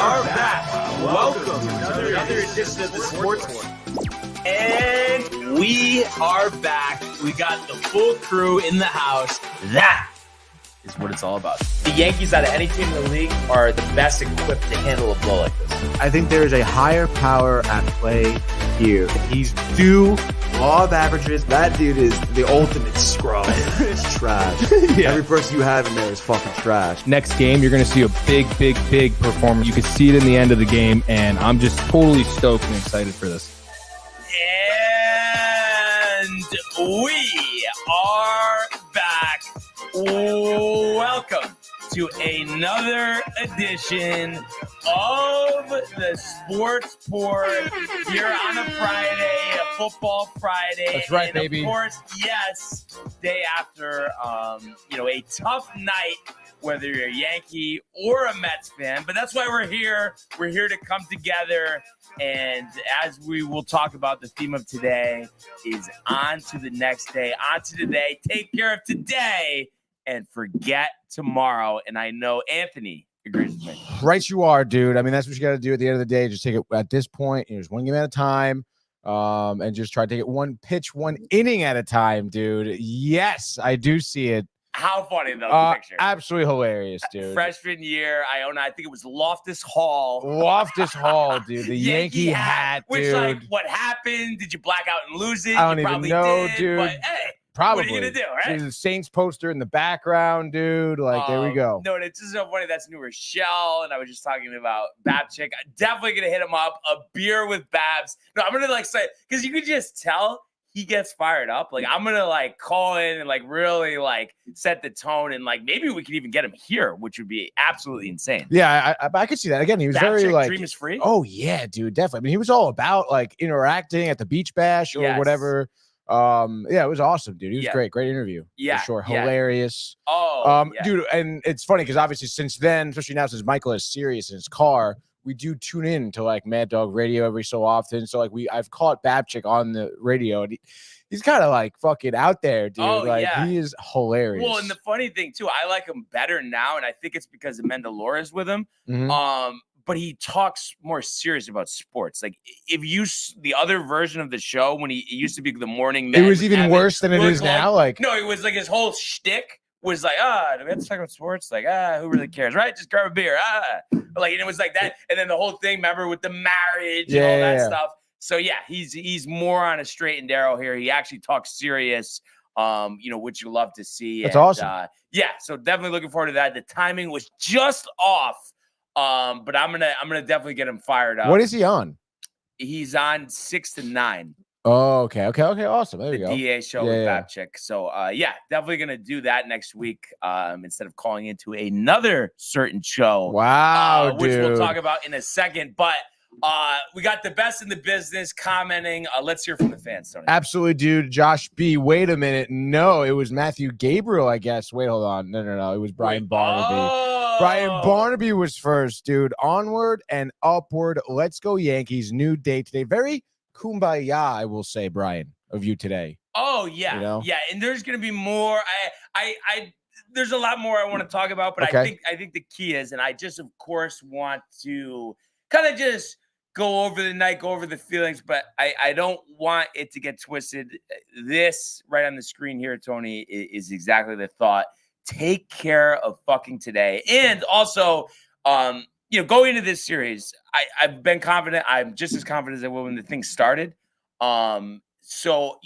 are back. Welcome to another edition of the Sports One. And we are back. We got the full crew in the house. That is what it's all about. The Yankees, out of any team in the league, are the best equipped to handle a blow like this. I think there is a higher power at play here. He's due law of averages. That dude is the ultimate scrub. It's trash. Yeah. Every person you have in there is fucking trash. Next game, you're going to see a big performance. You can see it in the end of the game, and I'm just totally stoked and excited for this. And we are back. Welcome to another edition of the Sports Port here on a Friday, a football Friday. That's right, and baby. Of course, yes, day after, a tough night, whether you're a Yankee or a Mets fan. But that's why we're here. We're here to come together. And as we will talk about, the theme of today is on to the next day, on to today. Take care of today and forget tomorrow. And I know Anthony agrees with me. Right you are, dude. I mean, that's what you got to do at the end of the day. Just take it at this point. There's one game at a time. And just try to take it one pitch, one inning at a time, dude. Yes, I do see it. How funny, though, the picture. Absolutely hilarious, dude. Freshman year, I think it was Loftus Hall. Loftus Hall, dude. The Yankee hat, dude. Which, like, what happened? Did you black out and lose it? I don't you even probably know, did, dude. But, hey, Probably. what are you going to do, right? There's a Saints poster in the background, dude. Like, there we go. No, and it's just so funny. That's New Rochelle, and I was just talking about Babchick. I'm definitely going to hit him up. A beer with Babs. No, I'm going to, say, because you could just tell he gets fired up. Like, I'm going to, call in and, really, set the tone. And, maybe we could even get him here, which would be absolutely insane. Yeah, I could see that. Again, he was very, Dream is free? Oh, yeah, dude, definitely. I mean, he was all about, interacting at the beach bash or whatever. Yeah, it was awesome, dude. He was great interview. Yeah, for sure. Hilarious. Yeah. Dude, and it's funny because obviously since then, especially now since Michael is serious in his car, we do tune in to Mad Dog Radio every so often. So I've caught Babchick on the radio, and he's kind of fucking out there, dude. He is hilarious. Well, and the funny thing too, I like him better now, and I think it's because Amendola is with him. Mm-hmm. But he talks more serious about sports. The other version of the show when he used to be the morning man, it was even worse than it is now. No, it was his whole shtick was do we have to talk about sports? Who really cares, right? Just grab a beer, and it was like that. And then the whole thing, remember, with the marriage and all that stuff. So yeah, he's more on a straight and narrow here. He actually talks serious. Which you love to see. That's awesome. So definitely looking forward to that. The timing was just off. But I'm gonna definitely get him fired up. What is he on? He's on 6 to 9. Oh, okay, awesome. There you go. The DA show with Babchick. So definitely gonna do that next week. Instead of calling into another certain show. Wow, which dude. we'll talk about in a second. But we got the best in the business commenting. Let's hear from the fans, Tony. Absolutely, dude. Josh B. Wait a minute. No, it was Matthew Gabriel, I guess. Wait, hold on. No. It was Brian Barnaby. Brian Barnaby was first, dude. Onward and upward. Let's go, Yankees. New day today. Very kumbaya, I will say, Brian, of you today. Oh, yeah. Yeah, and there's going to be more. There's a lot more I want to talk about, but I think the key is, and I just, of course, want to kind of just go over the night, go over the feelings, but I don't want it to get twisted. This right on the screen here, Tony, is exactly the thought. Take care of fucking today. And also, going into this series, I've been confident. I'm just as confident as I will when the thing started. So,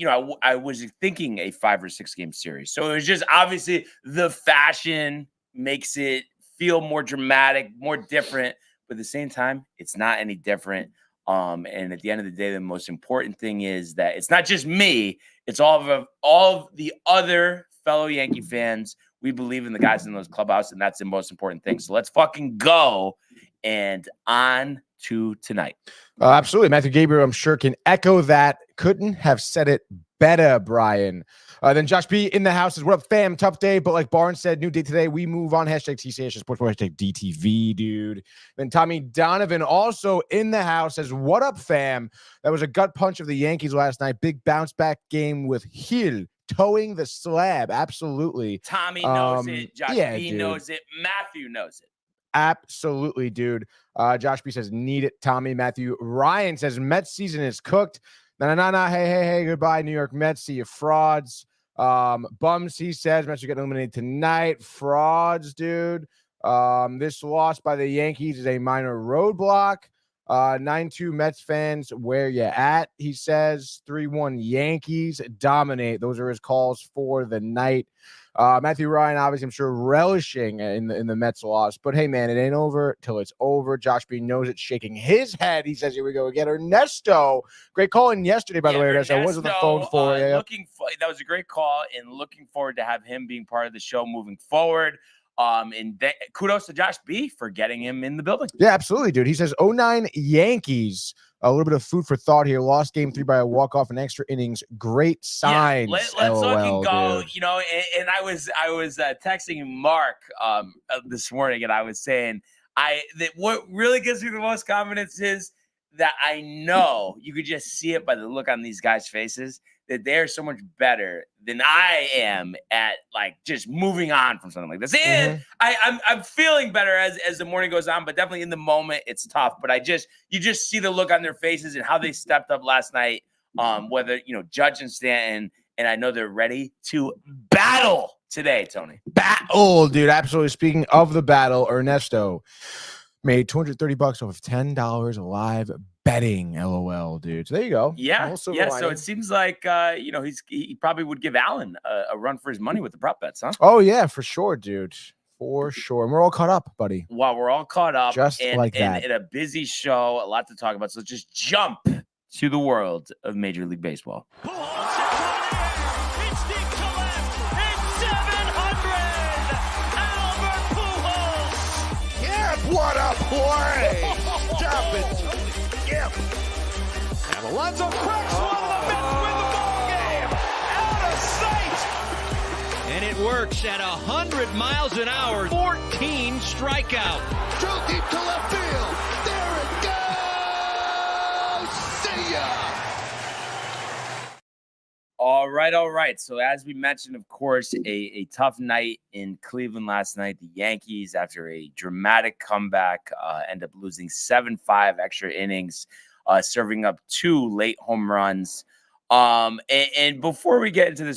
I was thinking a 5 or 6 game series. So it was just obviously the fashion makes it feel more dramatic, more different. But at the same time, it's not any different. And at the end of the day, the most important thing is that it's not just me. It's all of the other fellow Yankee fans. We believe in the guys in those clubhouses, and that's the most important thing. So let's fucking go and on to tonight. Absolutely. Matthew Gabriel, I'm sure, can echo that. Couldn't have said it better, Brian. Then Josh B in the house says, what up, fam? Tough day, but like Barnes said, new day today. We move on. Hashtag TCH Sports, hashtag DTV, dude. Then Tommy Donovan also in the house says, what up, fam? That was a gut punch of the Yankees last night. Big bounce back game with Hill towing the slab. Absolutely. Tommy knows it. Josh B knows it. Matthew knows it. Absolutely, dude. Josh B says, need it, Tommy. Matthew Ryan says, Mets season is cooked. Nah. Hey. Goodbye, New York Mets. See you, frauds. Bums, he says, Mets are getting eliminated tonight. Frauds, dude. This loss by the Yankees is a minor roadblock. 9-2 Mets fans, where you at? He says 3-1 Yankees dominate. Those are his calls for the night. Matthew Ryan, obviously, I'm sure relishing in the Mets loss, but hey, man, it ain't over till it's over. Josh B knows it, shaking his head. He says, "Here we go again." Ernesto, great call in yesterday, by the way. Ernesto, I was on the phone for you. That was a great call, and looking forward to have him being part of the show moving forward. Kudos to Josh B for getting him in the building. Yeah, absolutely, dude. He says 09 Yankees. A little bit of food for thought here. Lost game 3 by a walk-off in extra innings. Great signs. Yeah, let's LOL, look and go. Dude. You know, and I was texting Mark this morning, and I was saying that what really gives me the most confidence is that I know you could just see it by the look on these guys' faces that they're so much better than I am at like just moving on from something like this. And I'm feeling better as the morning goes on, but definitely in the moment it's tough. But you just see the look on their faces and how they stepped up last night. Whether Judge and Stanton, and I know they're ready to battle today, Tony. Battle, dude. Absolutely. Speaking of the battle, Ernesto made $230 off of $10 live betting. LOL, dude. So there you go. Yeah. So it seems like he probably would give Allen a run for his money with the prop bets, huh? Oh yeah, for sure, dude. For sure. And we're all caught up, buddy. Well, we're all caught up. Just like that. And a busy show, a lot to talk about. So let's just jump to the world of Major League Baseball. What a play! Drop it. Yep. And Alonso cracks one. The Mets win the ball game. Out of sight. And it works at 100 miles an hour. 14 strikeout. Drove deep to left field. There it goes. See ya. All right. So as we mentioned, of course, a tough night in Cleveland last night. The Yankees, after a dramatic comeback, end up losing 7-5 extra innings, serving up 2 late home runs. And before we get into the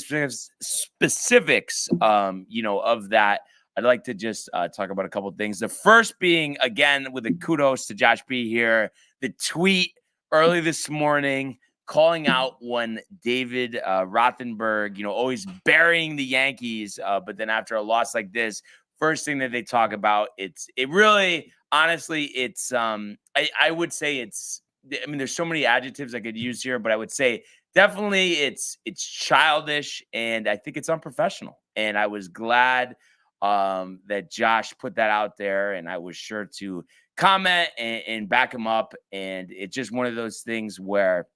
specifics, of that, I'd like to just talk about a couple of things. The first being, again, with a kudos to Josh B here, the tweet early this morning calling out when David Rothenberg, always burying the Yankees, but then after a loss like this, first thing that they talk about, I would say there's so many adjectives I could use here, but I would say definitely it's childish, and I think it's unprofessional. And I was glad that Josh put that out there, and I was sure to comment and back him up. And it's just one of those things where,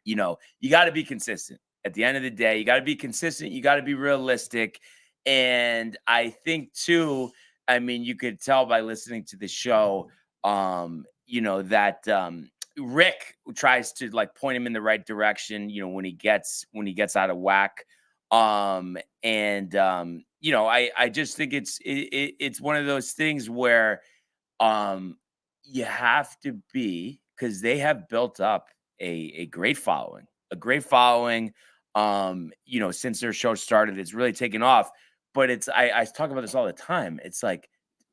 you got to be consistent. At the end of the day, you got to be consistent. You got to be realistic. And I think, too, you could tell by listening to the show, that Rick tries to point him in the right direction, when he gets out of whack. I just think it's one of those things where you have to be, because they have built up a great following, since their show started. It's really taken off. But I talk about this all the time. It's like,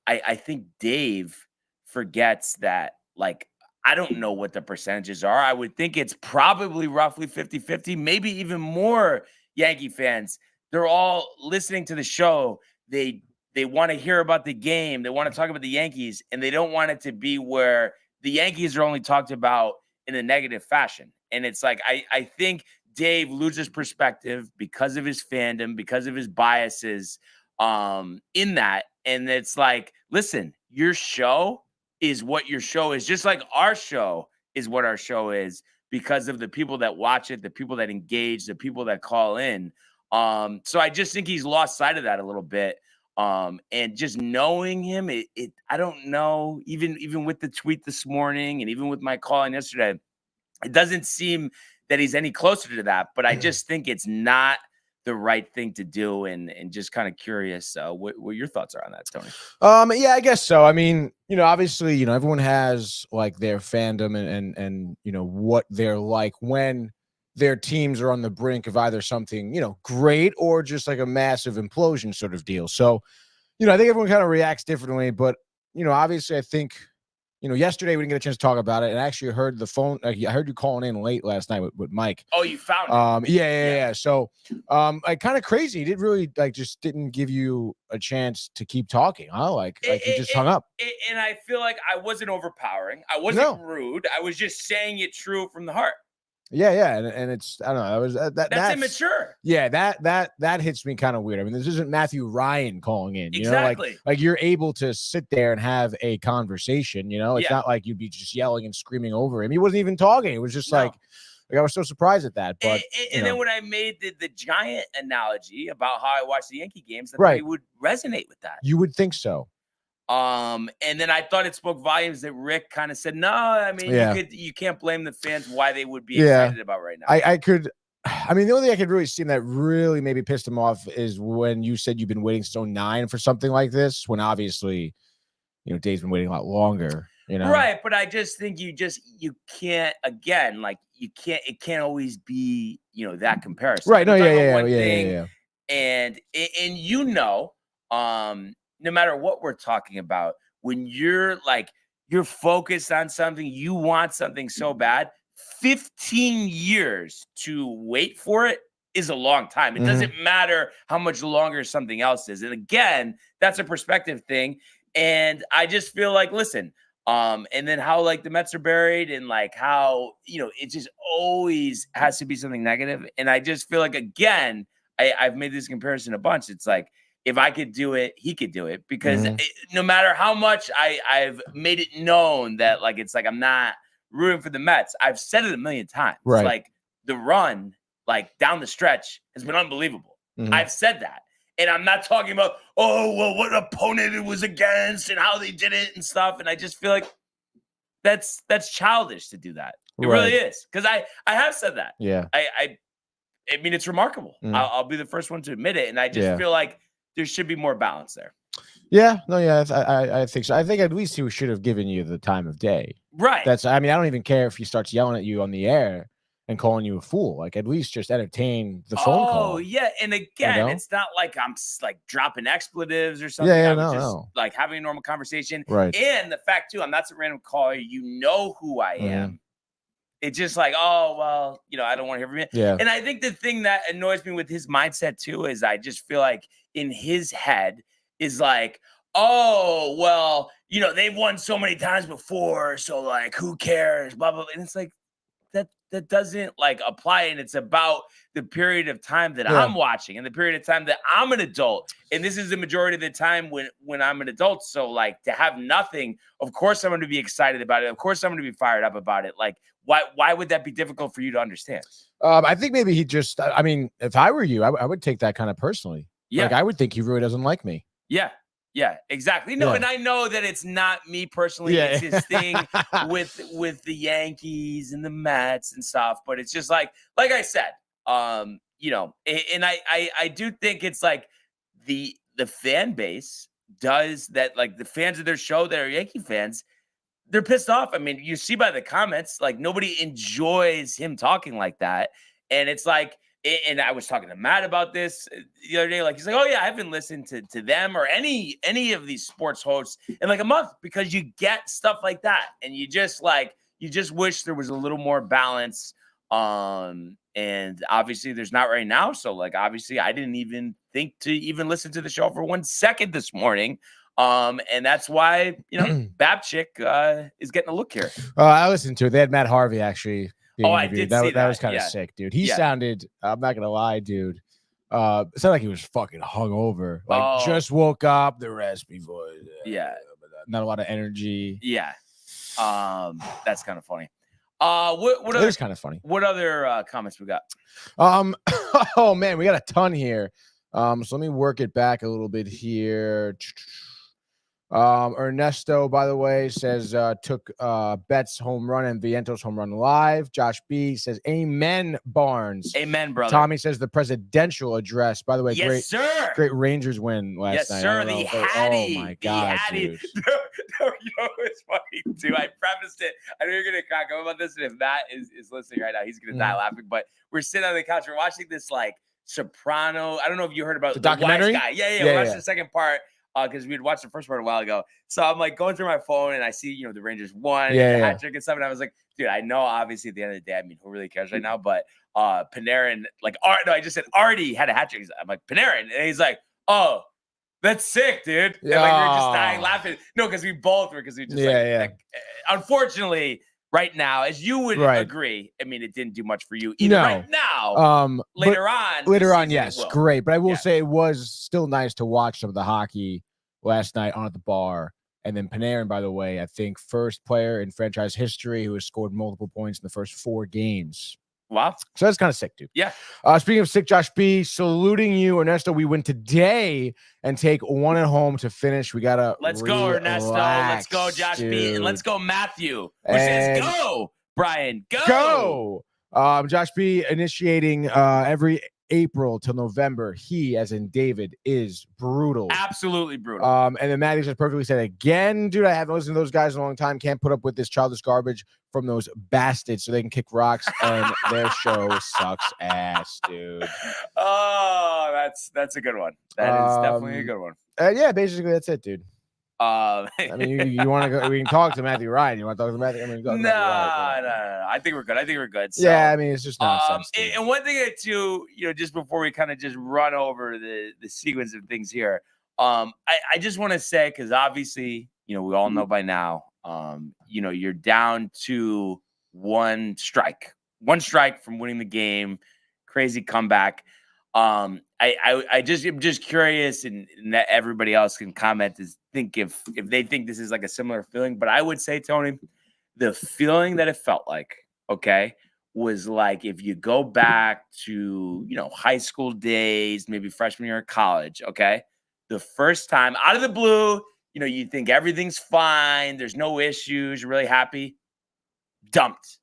I think Dave forgets that, I don't know what the percentages are. I would think it's probably roughly 50-50, maybe even more Yankee fans. They're all listening to the show. They want to hear about the game. They want to talk about the Yankees, and they don't want it to be where the Yankees are only talked about in a negative fashion. And it's like, I think Dave loses perspective because of his fandom, because of his biases in that. And it's like, listen, your show is what your show is, just like our show is what our show is, because of the people that watch it, the people that engage, the people that call in. So I just think he's lost sight of that a little bit. And just knowing him, I don't know, even with the tweet this morning and even with my call in yesterday, it doesn't seem that he's any closer to that. But I just think it's not the right thing to do, and just kind of curious what your thoughts are on that, Tony. Yeah, I guess so. I mean, obviously, everyone has like their fandom and what they're like when their teams are on the brink of either something, great or just like a massive implosion sort of deal. So, I think everyone kind of reacts differently, but obviously I think yesterday we didn't get a chance to talk about it, and I actually heard the phone. I heard you calling in late last night with Mike. Oh, you found it? Yeah. So, like, kind of crazy. He didn't really just didn't give you a chance to keep talking. Huh? Like he just hung up. And I feel like I wasn't overpowering. I wasn't rude. I was just saying it true from the heart. Yeah, and it's I don't know. That was that's immature. Yeah, that hits me kind of weird. I mean, this isn't Matthew Ryan calling in. Exactly. Like you're able to sit there and have a conversation. It's not like you'd be just yelling and screaming over him. He wasn't even talking. It was just like I was so surprised at that. But and then when I made the Giant analogy about how I watch the Yankee games, I thought he would resonate with that. You would think so. And then I thought it spoke volumes that Rick kind of said, no, I mean, you can't blame the fans why they would be excited about right now. I mean, the only thing I could really see that really maybe pissed him off is when you said you've been waiting since 2009 for something like this, when obviously, Dave's been waiting a lot longer, Right. But I just think you can't, again, like it can't always be, that comparison. Right. No, yeah. And no matter what we're talking about, when you're focused on something, you want something so bad, 15 years to wait for it is a long time. It doesn't matter how much longer something else is. And again, that's a perspective thing. And I just feel like, listen, and then how like the Mets are buried and like how, it just always has to be something negative. And I just feel like, again, I've made this comparison a bunch. It's like, if I could do it, he could do it, because no matter how much I've made it known that like, it's like, I'm not rooting for the Mets. I've said it a million times. Right. It's like the run, like down the stretch has been unbelievable. I've said that. And I'm not talking about, oh, well, what opponent it was against and how they did it and stuff. And I just feel like that's childish to do that. It really is. Because I have said that. Yeah. I mean, it's remarkable. I'll be the first one to admit it. And I just feel like there should be more balance there. Yeah, no, yeah, I think so. I think at least he should have given you the time of day. Right. I mean, I don't even care if he starts yelling at you on the air and calling you a fool. Like, at least just entertain the phone call. Oh, yeah. And again, it's not like I'm like dropping expletives or something. Yeah, I'm just like having a normal conversation. Right. And the fact, too, I'm not some random caller. You know who I am. It's just like, oh, well, I don't want to hear from you. Yeah. And I think the thing that annoys me with his mindset, too, is I just feel like in his head is like, oh, well, they've won so many times before. So, like, who cares? Blah, blah, blah. And it's like, that doesn't like apply. And it's about the period of time that I'm watching and the period of time that I'm an adult. And this is the majority of the time when I'm an adult. So, like, to have nothing, of course I'm going to be excited about it. Of course I'm going to be fired up about it. Like, why would that be difficult for you to understand? I think maybe he just, I mean, if I were you, I would take that kind of personally. Yeah. Like, I would think he really doesn't like me. Yeah, exactly. No, and I know that it's not me personally. It's his thing with the Yankees and the Mets and stuff. But it's just like I said, and I do think it's like the fan base does that. Like the fans of their show that are Yankee fans, they're pissed off. I mean, you see by the comments, like nobody enjoys him talking like that. And it's like, and I was talking to Matt about this the other day. Like, he's like, oh, yeah, I haven't listened to them or any of these sports hosts in like a month, because you get stuff like that. And you just wish there was a little more balance. And obviously there's not right now. So, like, obviously I didn't even think to even listen to the show for 1 second this morning. And that's why, Babchick is getting a look here. I listened to it. They had Matt Harvey actually. I did see that. That was kind of sick, dude. He sounded, I'm not going to lie, dude. It sounded like he was fucking hungover. Like, just woke up, the raspy voice. Yeah. Not a lot of energy. Yeah. That's kind of funny. What It is kind of funny. What other comments we got? Oh, man, we got a ton here. So let me work it back a little bit here. Ernesto, by the way, says took Betts home run and Vientos home run live. Josh B says, "Amen, Barnes." Amen, brother. Tommy says the presidential address. By the way, yes, sir. Great Rangers win last night. Yes, sir. The Hattie. Oh my God, dude. It's funny too. I prefaced it. I know you're gonna crack up about this, and if Matt is listening right now, he's gonna die laughing. But we're sitting on the couch, we're watching this like Soprano. I don't know if you heard about the documentary. Wise Guy. Yeah. We're watching the second part. Because we had watched the first part a while ago. So I'm like going through my phone and I see, the Rangers won hat trick and stuff. And I was like, dude, I know obviously at the end of the day, I mean, who really cares right now? But Panarin, I just said Artie had a hat trick. I'm like, Panarin. And he's like, oh, that's sick, dude. And we were just dying laughing. No, because we both were, because we just unfortunately, right now, as you would agree, I mean, it didn't do much for you either right now. Later on, yes, great. But I will say it was still nice to watch some of the hockey last night on at the bar. And then Panarin, by the way, I think first player in franchise history who has scored multiple points in the first 4 games. Wow. So that's kind of sick, dude. Yeah. Speaking of sick, Josh B, saluting you, Ernesto. We win today and take 1 at home to finish. We gotta go, Ernesto. Let's go, Josh B, and let's go, Matthew. Who says go, Brian? Go. Josh B initiating every April till November. He, as in David, is brutal. Absolutely brutal. And then Matthew just perfectly said again, dude, I haven't listened to those guys in a long time. Can't put up with this childish garbage from those bastards so they can kick rocks, and their show sucks ass, dude. Oh, that's a good one. That is definitely a good one. Yeah, basically that's it, dude. I mean, you want to go? We can talk to Matthew Ryan. You want to talk to Matthew? I mean, no. I think we're good. So, yeah, I mean, it's just nonsense. And one thing too, just before we kind of just run over the sequence of things here, I just want to say, because obviously, we all know by now, you're down to one strike from winning the game. Crazy comeback. I'm just curious, and that everybody else can comment if they think this is like a similar feeling. But I would say, Tony, the feeling that it felt like, was like if you go back to, high school days, maybe freshman year of college, the first time out of the blue, you think everything's fine, there's no issues, you're really happy, dumped.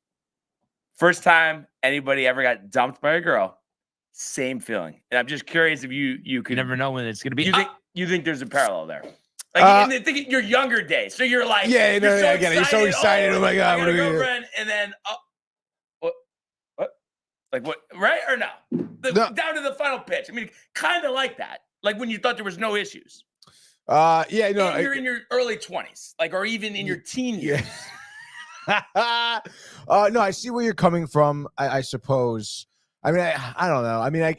First time anybody ever got dumped by a girl. Same feeling. And I'm just curious if you could never know when it's going to be. You think there's a parallel there? Like in your younger days. So you're like, you're so excited. Oh my God, what are girlfriend? And then, what? Like what? Right or no? Down to the final pitch. I mean, kind of like that. Like when you thought there was no issues. You're in your early 20s, or even in your teen years. No, I see where you're coming from. I suppose. I mean, I don't know. I mean,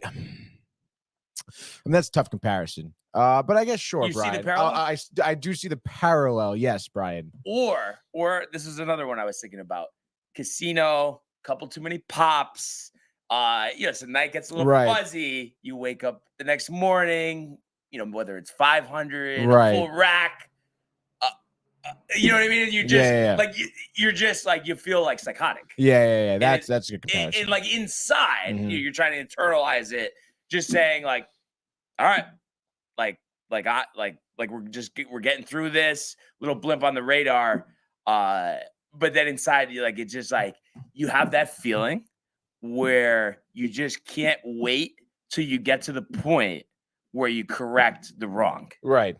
that's a tough comparison. But I guess sure, you Brian. See the parallel? I do see the parallel. Yes, Brian. Or this is another one I was thinking about. Casino, couple too many pops. The night gets a little fuzzy. You wake up the next morning. Whether it's 500, a full rack. You know what I mean? And you just you're just you feel like psychotic. Yeah. That's a good comparison. And inside, you're trying to internalize it, just saying all right, we're getting through this little blimp on the radar. But then inside you, it's just you have that feeling where you just can't wait till you get to the point where you correct the wrong. Right.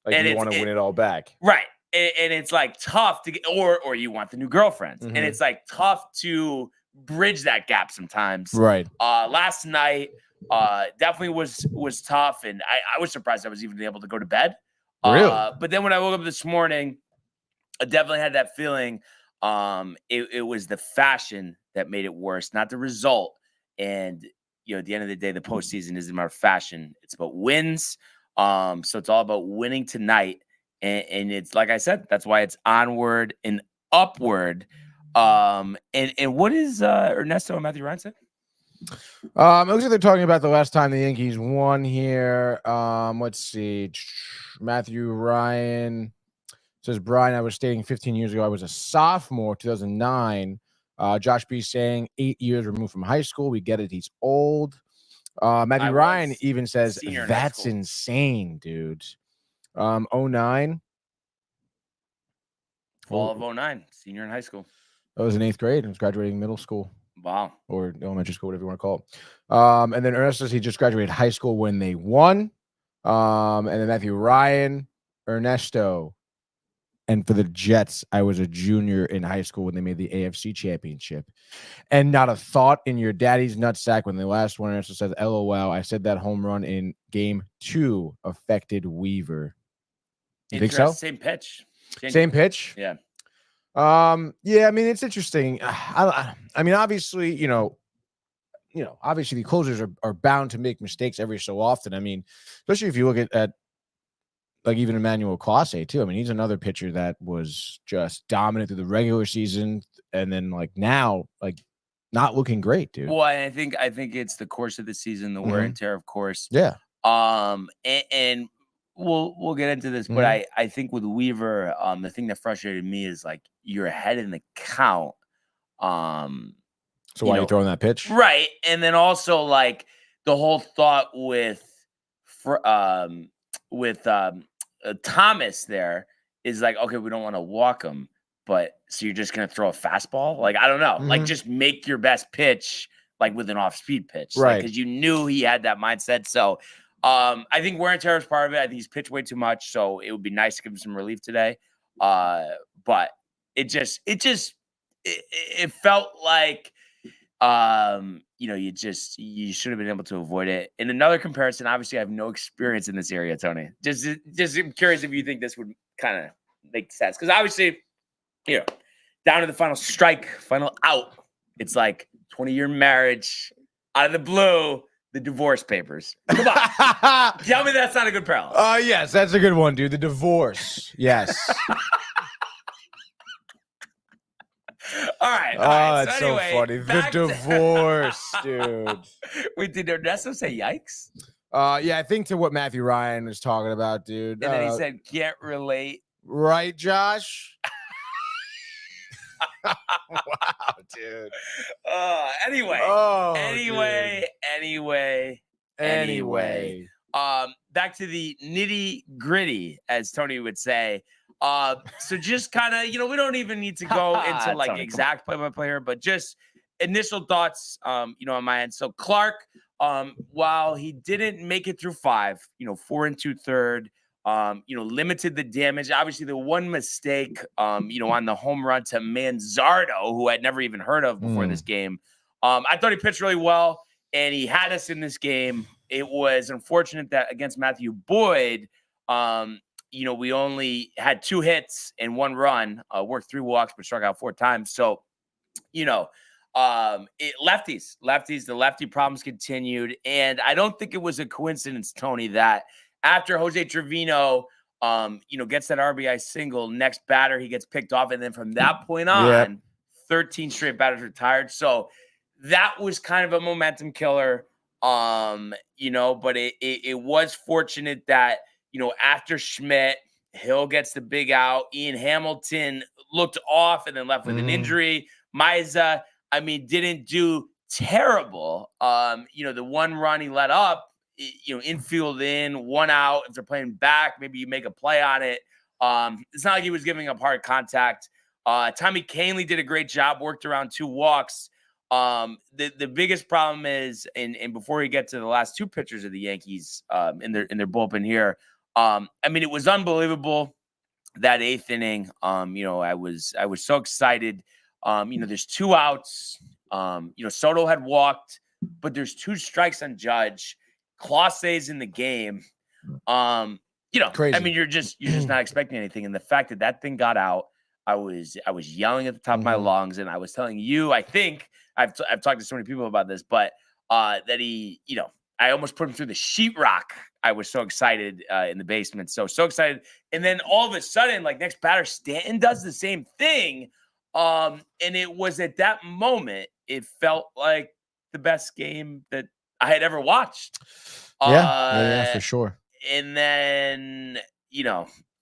You want to win it all back. Right. And it's tough to get, or you want the new girlfriends, and it's tough to bridge that gap sometimes. Right. Last night, definitely was tough, and I was surprised I was even able to go to bed. Really? But then when I woke up this morning, I definitely had that feeling. It was the fashion that made it worse, not the result. And at the end of the day, the postseason isn't about fashion; it's about wins. So it's all about winning tonight. And it's like I said, that's why it's onward and upward. And what is Ernesto and Matthew Ryan said? It looks like they're talking about the last time the Yankees won here. Let's see. Matthew Ryan says, Brian, I was stating 15 years ago I was a sophomore, 2009. Josh B saying 8 years removed from high school. We get it. He's old. Matthew Ryan even says, that's insane, dude. 09. Fall of 09, senior in high school. I was in 8th grade. I was graduating middle school. Wow. Or elementary school, whatever you want to call it. And then Ernesto, he just graduated high school when they won. And then Matthew Ryan, Ernesto. And for the Jets, I was a junior in high school when they made the AFC Championship. And not a thought in your daddy's nutsack when the last one Ernesto says, LOL, I said that home run in game 2 affected Weaver. You think so? Same pitch. Same pitch? Yeah. Yeah, I mean, it's interesting. I mean, obviously, obviously the closers are bound to make mistakes every so often. I mean, especially if you look at like even Emmanuel Clase too. I mean, he's another pitcher that was just dominant through the regular season, and then like now, like not looking great, dude. Well, I think it's the course of the season, the wear and tear, of course. Yeah. And we'll get into this, but I think with Weaver, the thing that frustrated me is like you're ahead in the count. So why are you throwing that pitch? Right. And then also like the whole thought with Thomas there is like, okay, we don't want to walk him, but so you're just going to throw a fastball? Like, I don't know. Like just make your best pitch like with an off-speed pitch. Right. Because you knew he had that mindset. So I think wear and tear is part of it. I think he's pitched way too much. So it would be nice to give him some relief today. But it felt like, you should have been able to avoid it. In another comparison, obviously I have no experience in this area, Tony. Just I'm curious if you think this would kind of make sense. Because obviously, down to the final strike, final out. It's like 20-year marriage, out of the blue, the divorce papers. Come on. Tell me that's not a good parallel. Yes, that's a good one, dude. The divorce. Yes. All right. That's so anyway, so funny. The divorce, dude. Wait, did Ernesto say yikes? Yeah, I think to what Matthew Ryan was talking about, dude. And then he said, can't relate. Right, Josh? Wow, dude. Anyway. Back to the nitty gritty, as Tony would say. So just kind of, we don't even need to go into like exact play-by-play here, but just initial thoughts, on my end. So Clark, while he didn't make it through 5, 4 2/3, limited the damage. Obviously, the one mistake, on the home run to Manzardo, who I'd never even heard of before this game. I thought he pitched really well, and he had us in this game. It was unfortunate that against Matthew Boyd, we only had 2 hits and 1 run, worked 3 walks, but struck out 4 times. So, lefties, the lefty problems continued. And I don't think it was a coincidence, Tony, that after Jose Trevino, gets that RBI single, next batter, he gets picked off. And then from that point on, 13 straight batters retired. So that was kind of a momentum killer, but it was fortunate that, after Schmidt, Hill gets the big out. Ian Hamilton looked off and then left with an injury. Maiza, didn't do terrible. The 1 run he let up, infield in, 1 out. If they're playing back, maybe you make a play on it. It's not like he was giving up hard contact. Tommy Canley did a great job, worked around 2 walks. The biggest problem is, and before we get to the last 2 pitchers of the Yankees in their bullpen here, it was unbelievable that 8th inning. I was so excited. There's 2 outs. Soto had walked, but there's 2 strikes on Judge. Clase's in the game. Crazy. You're just not expecting anything. And the fact that thing got out, I was yelling at the top of my lungs, and I was telling you, I think I've talked to so many people about this, but that he, I almost put him through the sheetrock. I was so excited in the basement. So excited. And then all of a sudden, like next batter, Stanton does the same thing. And it was at that moment, it felt like the best game that I had ever watched. Yeah, for sure. And then,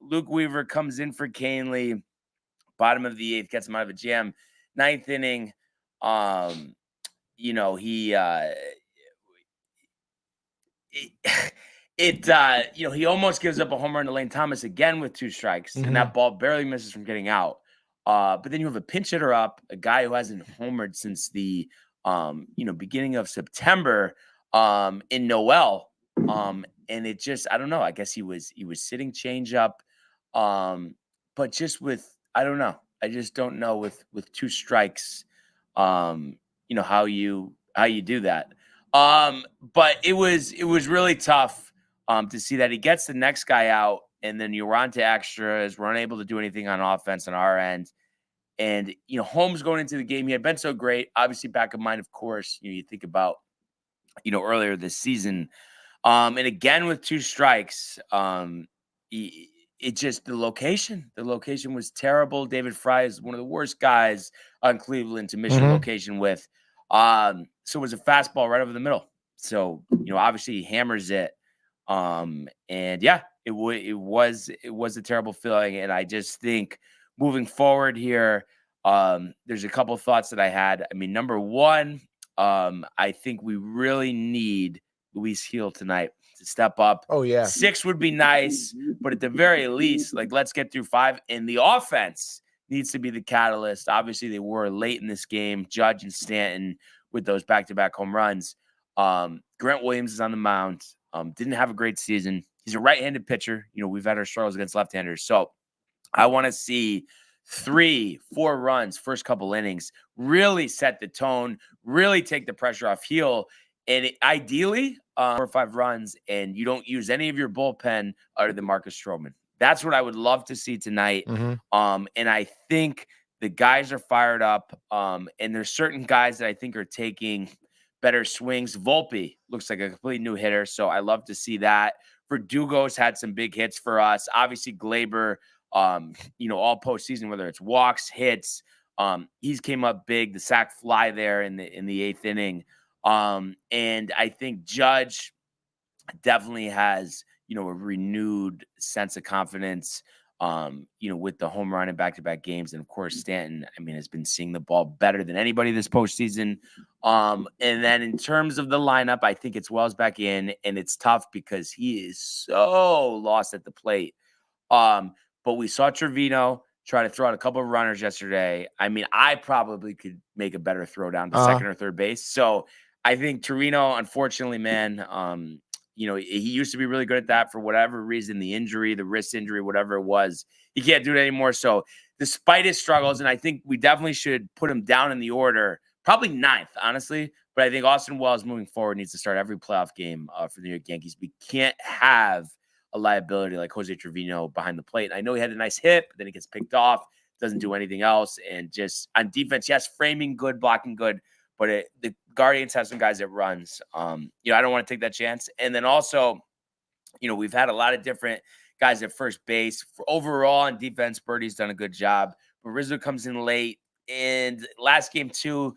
Luke Weaver comes in for Canley, bottom of the 8th, gets him out of a jam. 9th inning, he almost gives up a home run to Lane Thomas again with 2 strikes, and that ball barely misses from getting out. But then you have a pinch hitter up, a guy who hasn't homered since the beginning of September in Noel. And it just, I don't know. I guess he was sitting change up. But just with, I don't know. I just don't know with 2 strikes, how you do that. But it was really tough to see that he gets the next guy out, and then you're on to extras. We're unable to do anything on offense on our end. And, Holmes going into the game, he had been so great. Obviously, back of mind, of course, you think about, earlier this season. And again, with 2 strikes, it just, the location was terrible. David Fry is one of the worst guys on Cleveland to miss your location with. So it was a fastball right over the middle. So, obviously he hammers it. And yeah, it was a terrible feeling. And I just think moving forward here, there's a couple thoughts that I had. I mean, number one, I think we really need Luis Heel tonight to step up. Oh, yeah. 6 would be nice, but at the very least, let's get through 5. And the offense needs to be the catalyst. Obviously, they were late in this game, Judge and Stanton with those back-to-back home runs. Grant Williams is on the mound. Didn't have a great season. He's a right-handed pitcher. We've had our struggles against left-handers. So I want to see 3-4 runs, first couple innings, really set the tone, really take the pressure off Heel. And ideally, 4 or 5 runs, and you don't use any of your bullpen other than Marcus Stroman. That's what I would love to see tonight. And I think the guys are fired up. And there's certain guys that I think are taking better swings. Volpe looks like a complete new hitter, so I love to see that. Verdugo's had some big hits for us. Obviously, Glaber, all postseason, whether it's walks, hits, he's came up big. The sac fly there in the 8th inning. And I think Judge definitely has, a renewed sense of confidence, with the home run and back-to-back games. And of course, Stanton, has been seeing the ball better than anybody this postseason. And then in terms of the lineup, I think it's Wells back in, and it's tough because he is so lost at the plate. But we saw Trevino try to throw out a couple of runners yesterday. I probably could make a better throw down to second or third base. So I think Torino, unfortunately, man, he used to be really good at that. For whatever reason, the injury, the wrist injury, whatever it was, he can't do it anymore. So despite his struggles, and I think we definitely should put him down in the order, probably 9th, honestly. But I think Austin Wells moving forward needs to start every playoff game for the New York Yankees. We can't have a liability like Jose Trevino behind the plate. And I know he had a nice hit, but then he gets picked off, doesn't do anything else. And just on defense, yes, framing good, blocking good, but the Guardians have some guys that runs. I don't want to take that chance. And then also, we've had a lot of different guys at first base. Overall on defense, Birdie's done a good job. But Rizzo comes in late. And last game, too,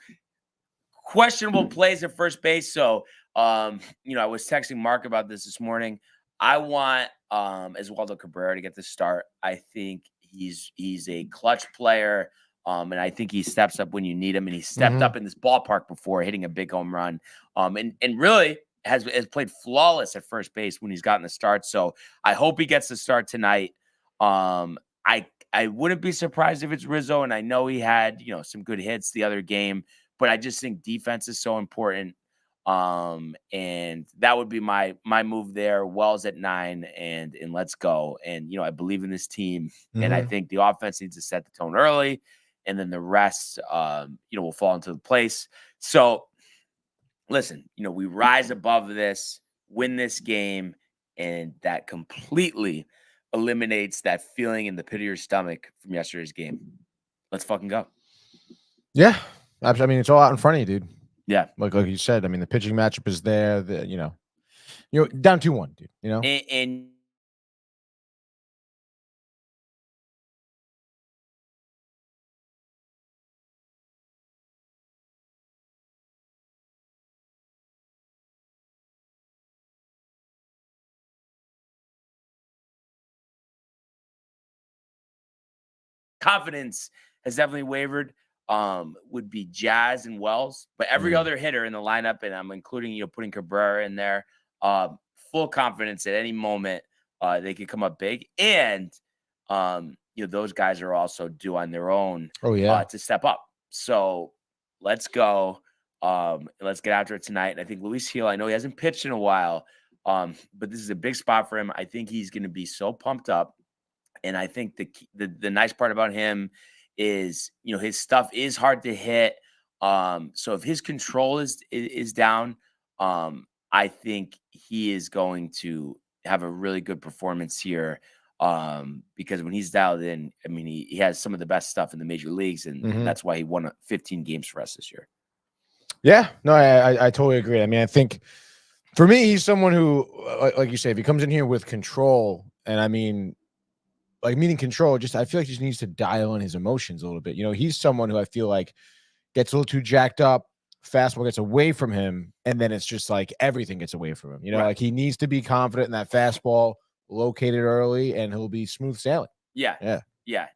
questionable plays at first base. So, I was texting Mark about this morning. I want Oswaldo Cabrera to get the start. I think he's a clutch player. And I think he steps up when you need him. And he stepped up in this ballpark before, hitting a big home run. And really has played flawless at first base when he's gotten the start. So I hope he gets the start tonight. I wouldn't be surprised if it's Rizzo. And I know he had, some good hits the other game. But I just think defense is so important. And that would be my move there. Wells at 9 and let's go. And, I believe in this team. And I think the offense needs to set the tone early. And then the rest, will fall into the place. So, listen, we rise above this, win this game, and that completely eliminates that feeling in the pit of your stomach from yesterday's game. Let's fucking go. Yeah. It's all out in front of you, dude. Yeah. Like you said, the pitching matchup is there. You're down 2-1, dude, And confidence has definitely wavered. Would be Jazz and Wells, but every other hitter in the lineup, and I'm including, putting Cabrera in there, full confidence at any moment they could come up big. And, those guys are also due on their own to step up. So let's go. Let's get after it tonight. And I think Luis Gil, I know he hasn't pitched in a while, but this is a big spot for him. I think he's going to be so pumped up. And I think the nice part about him is, his stuff is hard to hit. So if his control is down, I think he is going to have a really good performance here. Because when he's dialed in, I mean, he has some of the best stuff in the major leagues, and that's why he won 15 games for us this year. Yeah, no, I totally agree. I mean, I think for me, he's someone who, like you say, if he comes in here with control, and I mean, like meaning control, I feel like he just needs to dial in his emotions a little bit. He's someone who I feel like gets a little too jacked up, fastball gets away from him, and then it's just like everything gets away from him. Right. Like he needs to be confident in that fastball, located early, and he'll be smooth sailing. Yeah.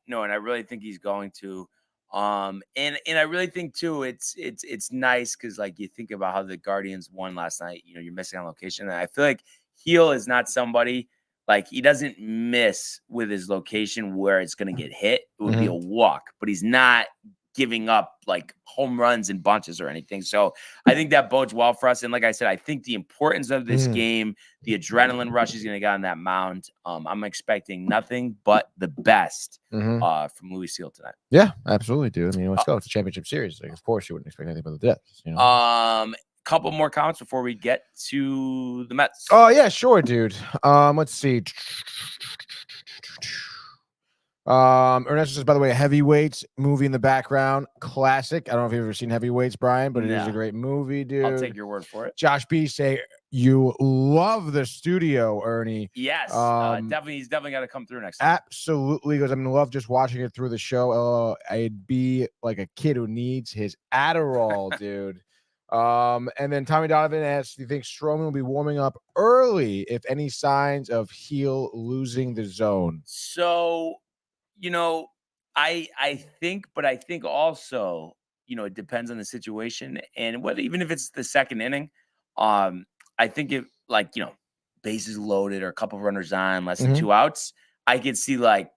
No, and I really think he's going to. And I really think too, it's nice because like you think about how the Guardians won last night. You're missing on location, and I feel like Gil is not somebody. Like he doesn't miss with his location where it's going to get hit. It would be a walk, but he's not giving up like home runs and bunches or anything. So I think that bodes well for us. And like I said, I think the importance of this game, the adrenaline rush he's going to get on that mound. I'm expecting nothing but the best from Luis Gil tonight. Yeah, absolutely, dude. I mean, let's go. It's a championship series. Like, of course, you wouldn't expect anything but the depth. Couple more comments before we get to the Mets. Oh yeah, sure, dude. Let's see. Ernesto says, by the way, Heavyweights movie in the background, classic. I don't know if you've ever seen Heavyweights, Brian, but it is a great movie, dude. I'll take your word for it. Josh B say you love the studio, Ernie. Yes, he's definitely got to come through next time. Absolutely, because I'm gonna love just watching it through the show. I'd be like a kid who needs his Adderall, dude. And then Tommy Donovan asks, do you think Stroman will be warming up early if any signs of Gil losing the zone? So, I think also, it depends on the situation and whether, even if it's the second inning, I think if bases loaded or a couple runners on, less than 2 outs, I could see like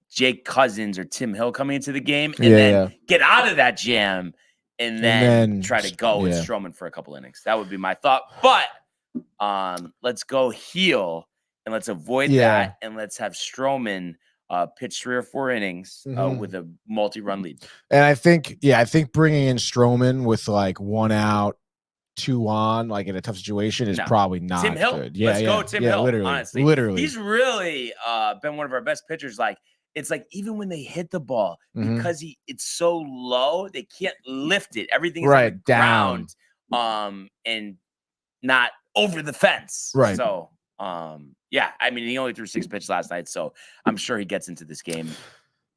Jake Cousins or Tim Hill coming into the game and then get out of that jam. And then try to go with Stroman for a couple innings. That would be my thought. But let's go Gil and let's avoid that. And let's have Stroman pitch 3 or 4 innings with a multi-run lead. And I think bringing in Stroman with like 1 out, 2 on, like in a tough situation is probably not Tim Hill. Good. Let's go Tim Hill. Literally. He's really been one of our best pitchers. Like, it's like even when they hit the ball, because it's so low, they can't lift it. Everything's on the ground, and not over the fence. Right. So, I mean, he only threw 6 pitches last night, so I'm sure he gets into this game.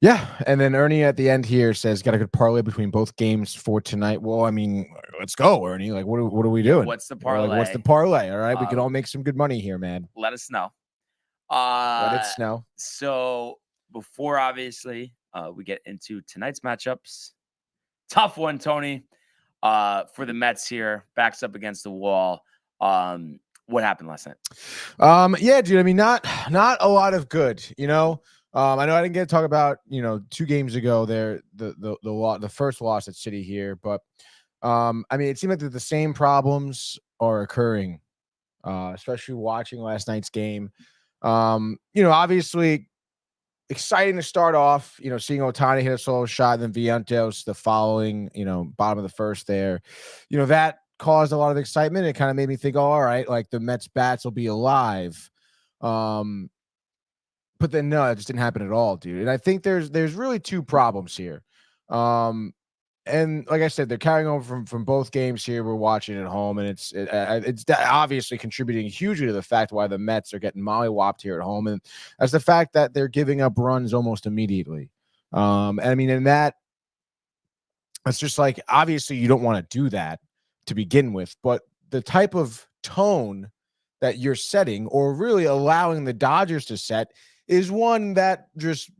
Yeah, and then Ernie at the end here says, got a good parlay between both games for tonight. Well, I mean, let's go, Ernie. Like, what are we doing? What's the parlay? What's the parlay? All right, we can all make some good money here, man. Let us know. Let it snow. So before, obviously, we get into tonight's matchups, tough one, Tony, for the Mets here, backs up against the wall. What happened last night? Yeah, dude. I mean, not a lot of good. I know I didn't get to talk about 2 games ago there the first loss at City here, but I mean, it seemed like the same problems are occurring, especially watching last night's game. Obviously exciting to start off, seeing Ohtani hit a solo shot, and then Vientos the following, bottom of the first there, that caused a lot of excitement. It kind of made me think, all right, like the Mets bats will be alive. But then no, it just didn't happen at all, dude. And I think there's really 2 problems here. And like I said, they're carrying over from both games here. We're watching at home, and it's obviously contributing hugely to the fact why the Mets are getting mollywopped here at home, and that's the fact that they're giving up runs almost immediately. And I mean, and that's just like, obviously you don't want to do that to begin with, but the type of tone that you're setting, or really allowing the Dodgers to set, is one that just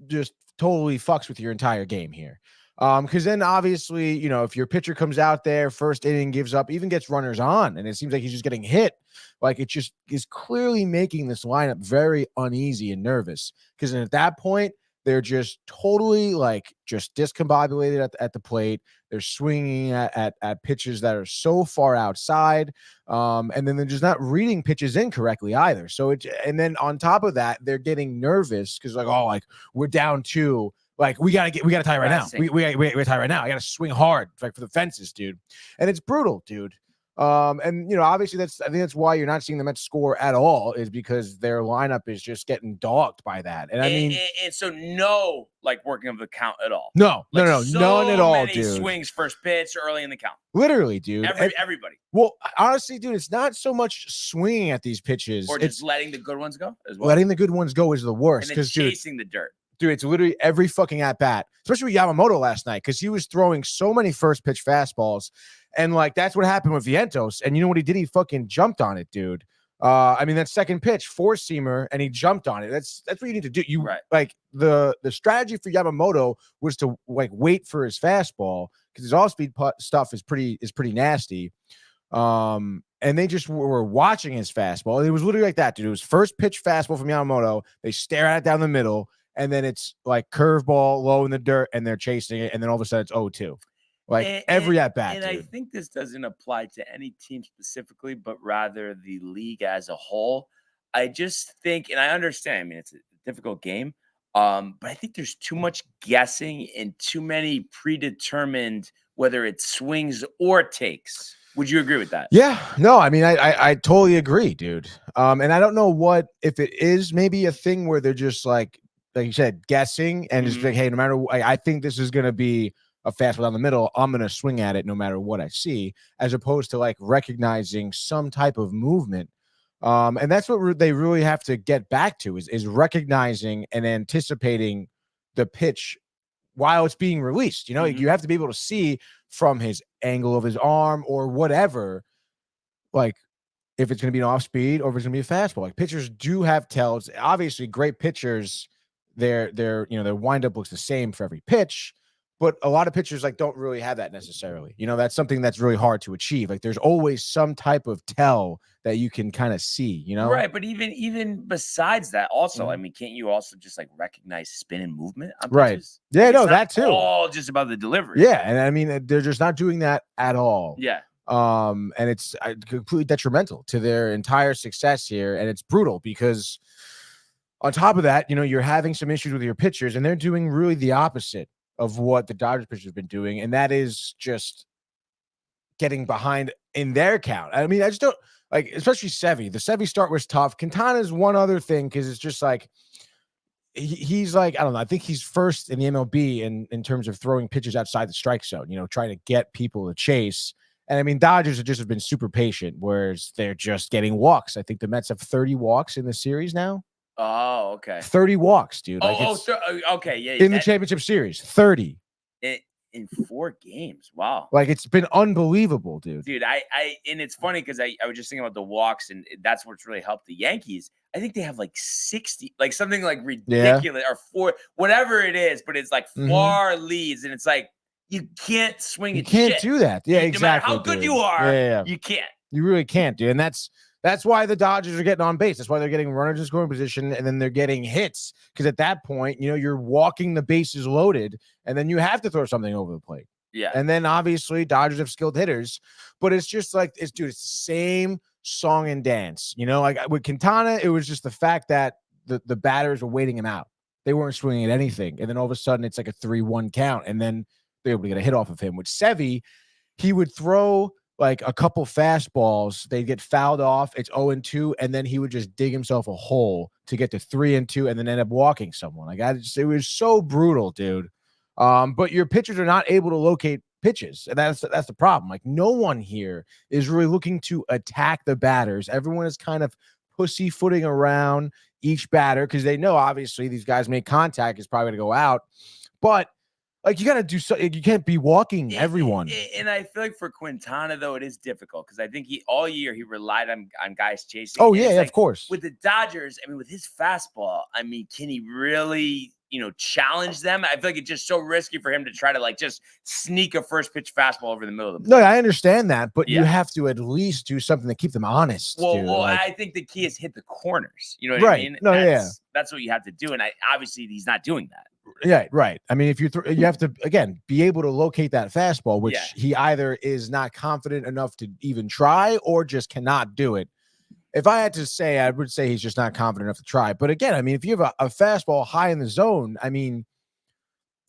totally fucks with your entire game here. Because then obviously, if your pitcher comes out there, first inning, gives up, even gets runners on, and it seems like he's just getting hit, like it just is clearly making this lineup very uneasy and nervous. Because at that point, they're just totally like just discombobulated at the plate. They're swinging at pitches that are so far outside. And then they're just not reading pitches incorrectly either. So and then on top of that, they're getting nervous because like, oh, like we're down 2. Like we gotta tie right now. We gotta tie right now. I gotta swing hard like for the fences, dude. And it's brutal, dude. And obviously I think that's why you're not seeing the Mets score at all, is because their lineup is just getting dogged by that. And I mean, and so no, like working of the count at all. No, like no, none at all, dude. Swings first pitch early in the count. Literally, dude. Everybody. Well, honestly, dude, it's not so much swinging at these pitches, or just letting the good ones go as well. Letting the good ones go is the worst because chasing the dirt. Dude, it's literally every fucking at bat, especially with Yamamoto last night, because he was throwing so many first pitch fastballs. And like that's what happened with Vientos. And you know what he did? He fucking jumped on it, dude. I mean, that second pitch, four-seamer, and he jumped on it. That's what you need to do. Like the strategy for Yamamoto was to like wait for his fastball because his off-speed stuff is pretty nasty. And they just were watching his fastball. It was literally like that, dude. It was first pitch fastball from Yamamoto. They stare at it down the middle. And then it's like curveball low in the dirt, and they're chasing it. And then all of a sudden it's 0-2. Like every at bat. And dude. I think this doesn't apply to any team specifically, but rather the league as a whole. I just think, and I understand, I mean, it's a difficult game, but I think there's too much guessing and too many predetermined, whether it's swings or takes. Would you agree with that? Yeah, no, I mean, I totally agree, dude. And I don't know if it is maybe a thing where they're just like you said, guessing and just like, hey, no matter what, I think this is going to be a fastball down the middle, I'm going to swing at it no matter what I see, as opposed to like recognizing some type of movement. And that's what they really have to get back to is recognizing and anticipating the pitch while it's being released. You have to be able to see from his angle of his arm or whatever, like if it's going to be an off speed or if it's going to be a fastball. Like pitchers do have tells. Obviously, great pitchers, their windup looks the same for every pitch, but a lot of pitchers like don't really have that necessarily. That's something that's really hard to achieve. Like there's always some type of tell that you can kind of see, Right, but even besides that, also, I mean, can't you also just like recognize spin and movement on right? pitches? Yeah, no, that too. All just about the delivery. Yeah, and I mean they're just not doing that at all. Yeah. And it's completely detrimental to their entire success here, and it's brutal because on top of that, you're having some issues with your pitchers, and they're doing really the opposite of what the Dodgers pitchers have been doing, and that is just getting behind in their count. I mean, I just don't like, especially Sevy. The Sevy start was tough. Quintana's one other thing because it's just like he's like, I don't know. I think he's first in the MLB in terms of throwing pitches outside the strike zone. Trying to get people to chase. And I mean, Dodgers have been super patient, whereas they're just getting walks. I think the Mets have 30 walks in the series now. Oh, okay. 30 walks, dude. Okay, yeah. In the championship series, 30 in 4 games. Wow. Like it's been unbelievable, dude. Dude, and it's funny because I was just thinking about the walks, and that's what's really helped the Yankees. I think they have like 60, like something like ridiculous or 4, whatever it is, but it's like far leads, and it's like you can't swing it. You can't do that. Yeah, exactly. No matter how good you are, you can't. You really can't, dude. And that's why the Dodgers are getting on base. That's why they're getting runners in scoring position, and then they're getting hits. Because at that point, you're walking the bases loaded, and then you have to throw something over the plate. Yeah. And then obviously Dodgers have skilled hitters, but it's just like it's the same song and dance. Like with Quintana, it was just the fact that the batters were waiting him out. They weren't swinging at anything, and then all of a sudden it's like a 3-1 count, and then they're able to get a hit off of him. With Sevy, he would throw like a couple fastballs, they'd get fouled off. It's 0-2, and then he would just dig himself a hole to get to 3-2, and then end up walking someone. Like it was so brutal, dude. But your pitchers are not able to locate pitches, and that's the problem. Like no one here is really looking to attack the batters. Everyone is kind of pussyfooting around each batter because they know obviously these guys make contact is probably going to go out, but. Like you got to do so. You can't be walking everyone. And I feel like for Quintana though, it is difficult because I think all year he relied on guys chasing. Oh yeah, of course. With the Dodgers, I mean, with his fastball, I mean, can he really, challenge them? I feel like it's just so risky for him to try to like just sneak a first pitch fastball over the middle of the plate. No, I understand that, but you have to at least do something to keep them honest. Well, I think the key is hit the corners. You know what I mean? No, That's what you have to do, and obviously he's not doing that. Yeah, right. I mean, if you have to again be able to locate that fastball, which he either is not confident enough to even try or just cannot do it. If I had to say, I would say he's just not confident enough to try. But again, I mean, if you have a fastball high in the zone, I mean,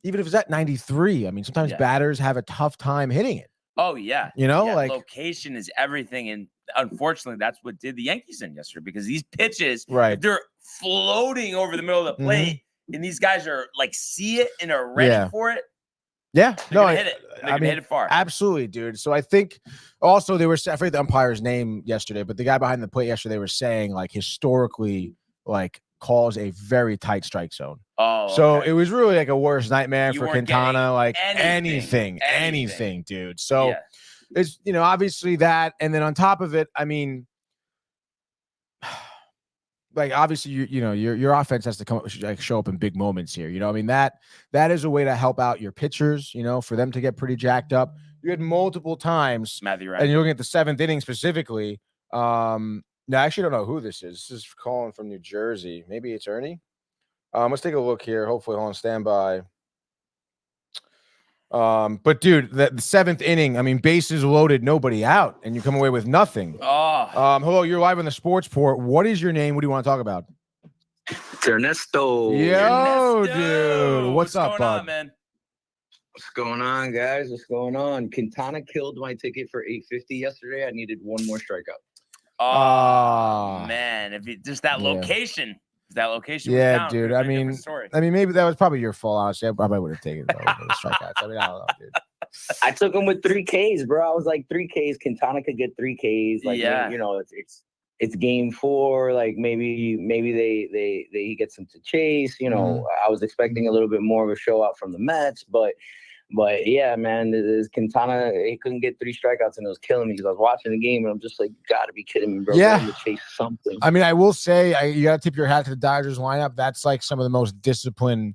even if it's at 93, I mean, sometimes batters have a tough time hitting it. Oh, yeah. Like location is everything. And unfortunately, that's what did the Yankees in yesterday, because these pitches, they're floating over the middle of the plate, and these guys are like, see it and are ready for it. Yeah, they're hit it. They're gonna hit it far. Absolutely, dude. So I think also they were, I forget the umpire's name yesterday, but the guy behind the plate yesterday was saying like historically, like calls a very tight strike zone. Oh, so it was really like a worst nightmare for Quintana. Like anything, dude. So it's obviously that, and then on top of it, I mean, like obviously your offense has to come like show up in big moments here. I mean that is a way to help out your pitchers. For them to get pretty jacked up. You had multiple times, Matthew, and you're looking at the 7th inning specifically. No, I actually don't know who this is. This is calling from New Jersey. Maybe it's Ernie. Let's take a look here. Hopefully, hold on standby. But dude, the 7th inning, I mean, bases loaded, nobody out, and you come away with nothing. Hello, you're live on the Sports Port. What is your name? What do you want to talk about? It's Ernesto. Yo, dude. What's up, bud? On, man? What's going on, guys? What's going on? Quintana killed my ticket for $850 yesterday. I needed one more strikeout. Oh, man. If it, just that location. That location was down, dude. I mean, maybe that was probably your fault. Honestly, I probably would have taken the strikeouts. I mean, I don't know, dude. I took him with 3 Ks, bro. I was like 3 Ks. Quintana could get 3 Ks. Like, it's game 4. Like maybe he gets him to chase. I was expecting a little bit more of a show out from the Mets, but yeah, man, this Quintana, he couldn't get 3 strikeouts and it was killing me because I was watching the game and I'm just like, you gotta be kidding me, bro. Yeah. To chase something. I mean, I will say you gotta tip your hat to the Dodgers lineup. That's like some of the most disciplined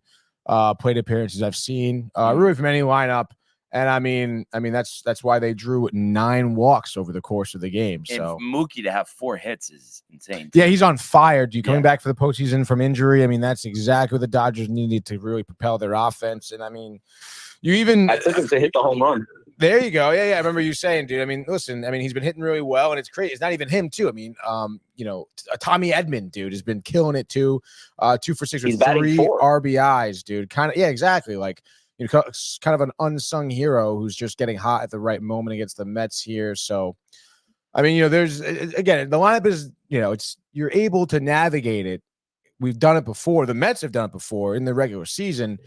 plate appearances I've seen, really from any lineup. And I mean that's why they drew 9 walks over the course of the game. So and Mookie to have 4 hits is insane. Yeah, he's on fire. Coming back for the postseason from injury. I mean, that's exactly what the Dodgers needed to really propel their offense. And I mean, I took him to hit the home run. There you go. Yeah. I remember you saying, dude. I mean, listen. I mean, he's been hitting really well, and it's crazy. It's not even him, too. I mean, Tommy Edman, dude, has been killing it too. 2 for 6 with 3 RBIs, dude. Yeah, exactly. Like, kind of an unsung hero who's just getting hot at the right moment against the Mets here. So, I mean, there's again, the lineup is, you're able to navigate it. We've done it before. The Mets have done it before in the regular season.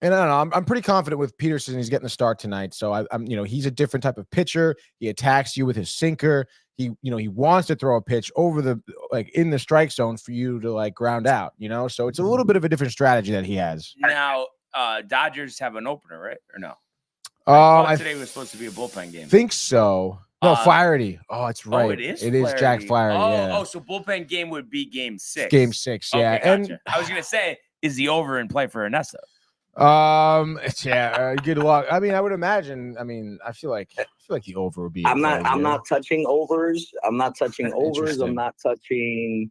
And I don't know. I'm pretty confident with Peterson. He's getting the start tonight. So I'm he's a different type of pitcher. He attacks you with his sinker. He wants to throw a pitch over in the strike zone for you to ground out, So it's a little bit of a different strategy that he has. Now, Dodgers have an opener, right? Or no? Today was supposed to be a bullpen game. Think so. No, Flaherty. Oh, it's right. Oh, it is. It is Jack Flaherty. So bullpen game would be game 6. Game 6, yeah. Okay, gotcha. And I was gonna say, is the over in play for Ernesto? Good luck. I mean, I would imagine. I mean, I feel like the over would be. I'm not touching overs. I'm not touching overs. I'm not touching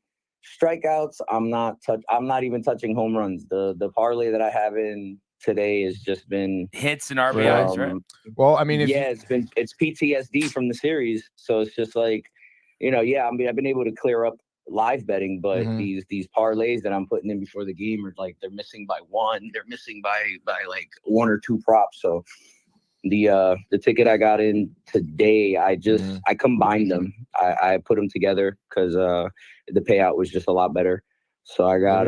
strikeouts. I'm not even touching home runs. The parlay that I have in today has just been hits and RBIs, right? Well, I mean, it's PTSD from the series. So it's just like, I've been able to clear up live betting, but these parlays that I'm putting in before the game are like, they're missing by 1. They're missing by like 1 or 2 props. So the ticket I got in today, I combined them. I put them together because the payout was just a lot better. So I got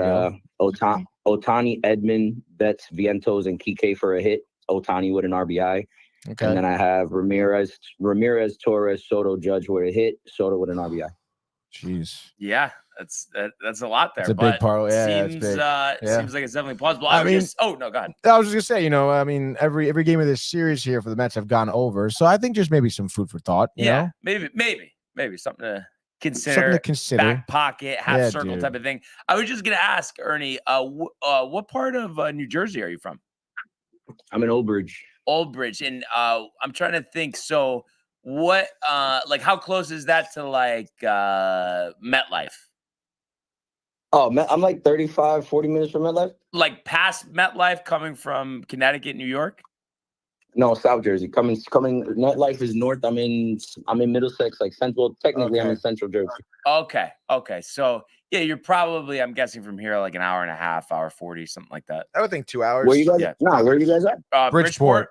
Ohtani, Edman, Betts, Vientos, and Kike for a hit. Ohtani with an RBI. Okay. And then I have Ramirez, Torres, Soto, Judge with a hit. Soto with an RBI. Jeez. Yeah, that's a lot there. It's a big parlay. Yeah, seems like it's definitely plausible. go ahead. I was just gonna say, I mean, every game of this series here for the Mets have gone over, so I think just maybe some food for thought. You know? maybe something to consider. Back pocket, half circle type of thing. I was just gonna ask Ernie, what part of New Jersey are you from? I'm in Old Bridge. And I'm trying to think. So. What how close is that to MetLife? Oh, I'm like 35, 40 minutes from MetLife. Like past MetLife, coming from Connecticut, New York? No, South Jersey. Coming. MetLife is north. I'm in Middlesex, like central. Technically, I'm in Central Jersey. Okay. So yeah, you're probably, I'm guessing, from here like an hour and a half, hour 40, something like that. I would think 2 hours. Where you guys? Yeah. No, where you guys at? Bridgeport.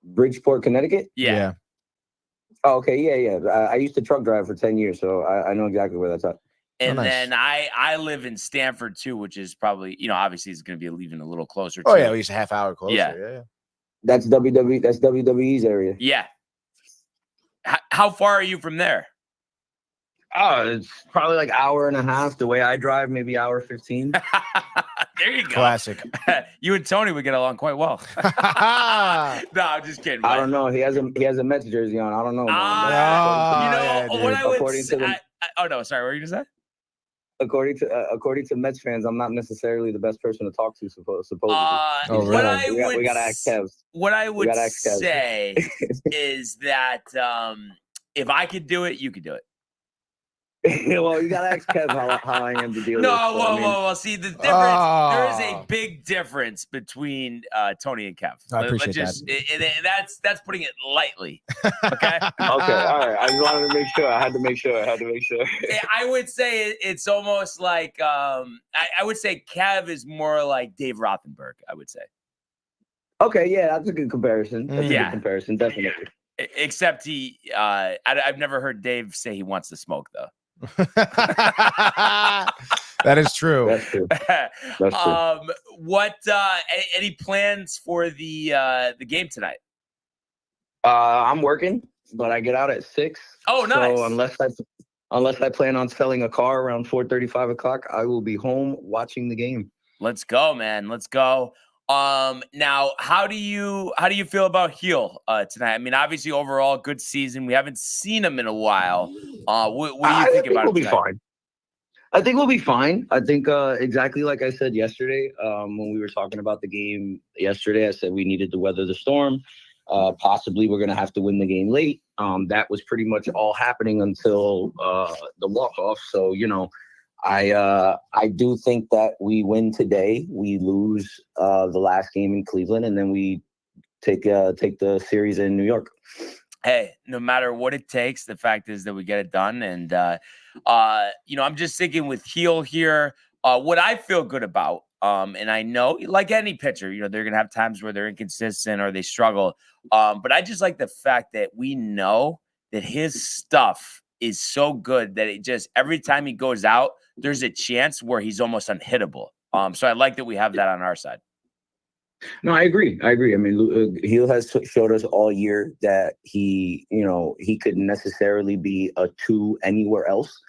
Bridgeport, Connecticut. Yeah. Oh, okay. Yeah. I used to truck drive for 10 years, so I know exactly where that's at. And then I live in Stanford too, which is probably, obviously it's going to be leaving a little closer. Oh, yeah, at least a half hour closer. Yeah. That's WWE. That's WWE's area. Yeah. How far are you from there? Oh, it's probably like hour and a half. The way I drive, maybe hour 15. There you go. Classic. You and Tony would get along quite well. No, I'm just kidding. I don't know. He has a Mets jersey on. I don't know. Oh no, sorry. What were you gonna say? According to Mets fans, I'm not necessarily the best person to talk to. Supposedly. We gotta ask Kev. What I would say is that if I could do it, you could do it. Well, you gotta ask Kev how I am to deal with. Well, see the difference. There is a big difference between Tony and Kev. I appreciate that. That's putting it lightly. Okay. Okay. All right. I just wanted to make sure. I had to make sure. I would say it's almost like I would say Kev is more like Dave Rothenberg. I would say. Okay. Yeah, that's a good comparison. That's a good comparison, definitely. Except I've never heard Dave say he wants to smoke though. That is true. That's true. What any plans for the game tonight? I'm working, but I get out at 6. Oh, nice. So unless I plan on selling a car around 4:30, 5 o'clock, I will be home watching the game. Let's go, man. Let's go. Now, how do you feel about Heel tonight? I mean, obviously, overall, good season. We haven't seen him in a while. What do you think about it? We'll be fine. I think we'll be fine. I think exactly like I said yesterday, when we were talking about the game yesterday, I said we needed to weather the storm. Possibly we're going to have to win the game late. That was pretty much all happening until the walk-off. So, I do think that we win today. We lose the last game in Cleveland, and then we take the series in New York. Hey, no matter what it takes, the fact is that we get it done. And I'm just thinking with Heel here, what I feel good about, and I know, like any pitcher, they're gonna have times where they're inconsistent or they struggle. But I just like the fact that we know that his stuff is so good that it just every time he goes out, there's a chance where he's almost unhittable. So I like that we have that on our side. No, I agree. I mean, Heel has showed us all year that he couldn't necessarily be a 2 anywhere else.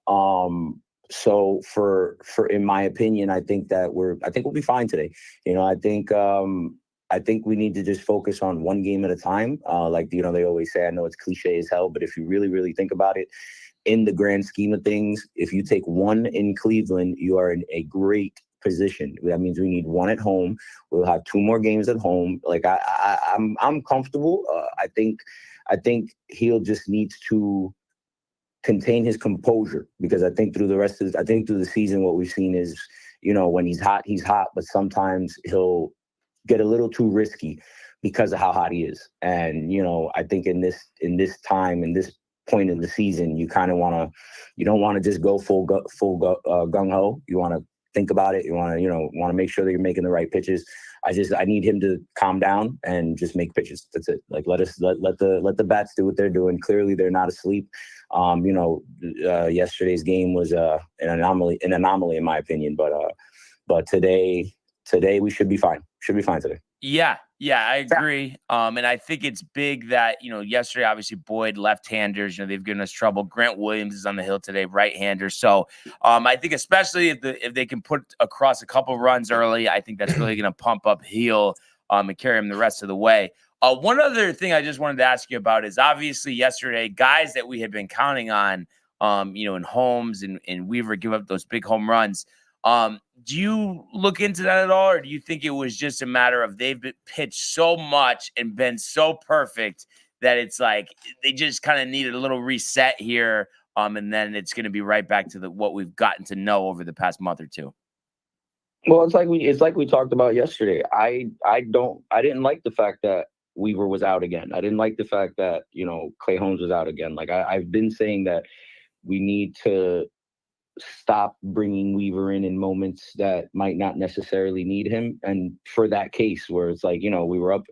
So for in my opinion, I think we'll be fine today. I think we need to just focus on one game at a time. They always say, I know it's cliche as hell, but if you really, really think about it, in the grand scheme of things, if you take 1 in Cleveland, you are in a great position. That means we need 1 at home. We'll have 2 more games at home. Like I'm comfortable. I think Heel just needs to contain his composure, because I think through the season, what we've seen is, when he's hot, but sometimes he'll get a little too risky because of how hot he is. And, I think in this point in the season, you don't want to just go full gung ho. You want to think about it. You want to make sure that you're making the right pitches. I need him to calm down and just make pitches. That's it. Like let the bats do what they're doing. Clearly they're not asleep. Yesterday's game was an anomaly in my opinion, but today we should be fine. Should be fine today. Yeah, I agree. And I think it's big that, yesterday, obviously Boyd, left-handers, they've given us trouble. Grant Williams is on the hill today, right-hander. So I think especially if they can put across a couple runs early, I think that's really going to pump up Heel and carry him the rest of the way. One other thing I just wanted to ask you about is obviously yesterday, guys that we had been counting on, in Holmes and Weaver give up those big home runs. Do you look into that at all, or do you think it was just a matter of they've been pitched so much and been so perfect that it's like they just kind of needed a little reset here And then it's going to be right back to what we've gotten to know over the past month or two. Well, it's like we talked about yesterday. I didn't like the fact that Weaver was out again. I didn't like the fact that, Clay Holmes was out again. Like I've been saying that we need to stop bringing Weaver in moments that might not necessarily need him. And for that case where it's like, we were up,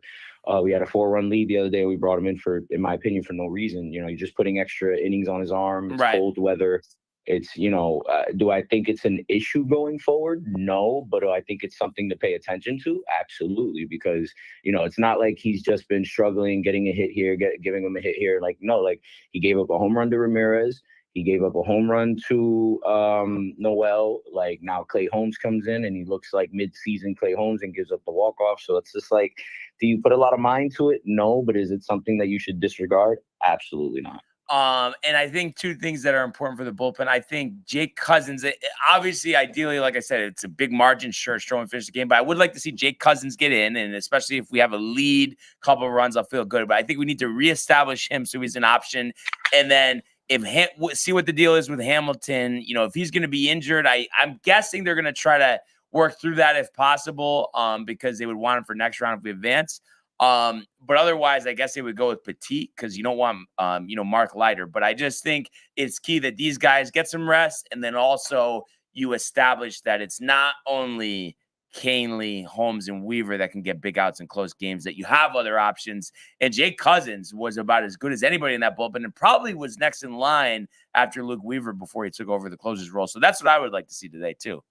we had a 4-run lead the other day. We brought him in my opinion, for no reason. You're just putting extra innings on his arm. It's cold weather. It's, do I think it's an issue going forward? No, but do I think it's something to pay attention to? Absolutely. Because, it's not like he's just been struggling, getting a hit here, giving him a hit here. Like, no, like he gave up a home run to Ramirez. He gave up a home run to Noel. Like now Clay Holmes comes in and he looks like mid-season Clay Holmes and gives up the walk-off. So it's just like, do you put a lot of mind to it? No, but is it something that you should disregard? Absolutely not. And I think two things that are important for the bullpen. I think Jake Cousins, obviously, ideally, like I said, it's a big margin. Sure, Stroman finished the game, but I would like to see Jake Cousins get in, and especially if we have a lead, couple of runs, I'll feel good. But I think we need to reestablish him so he's an option, and then see what the deal is with Hamilton. If he's going to be injured, I'm guessing they're going to try to work through that if possible, because they would want him for next round if we advance. But otherwise, I guess they would go with Petit because you don't want, Mark Leiter. But I just think it's key that these guys get some rest, and then also you establish that it's not only Canely, Holmes, and Weaver that can get big outs and close games, that you have other options. And Jake Cousins was about as good as anybody in that bullpen and probably was next in line after Luke Weaver before he took over the closer's role. So that's what I would like to see today, too.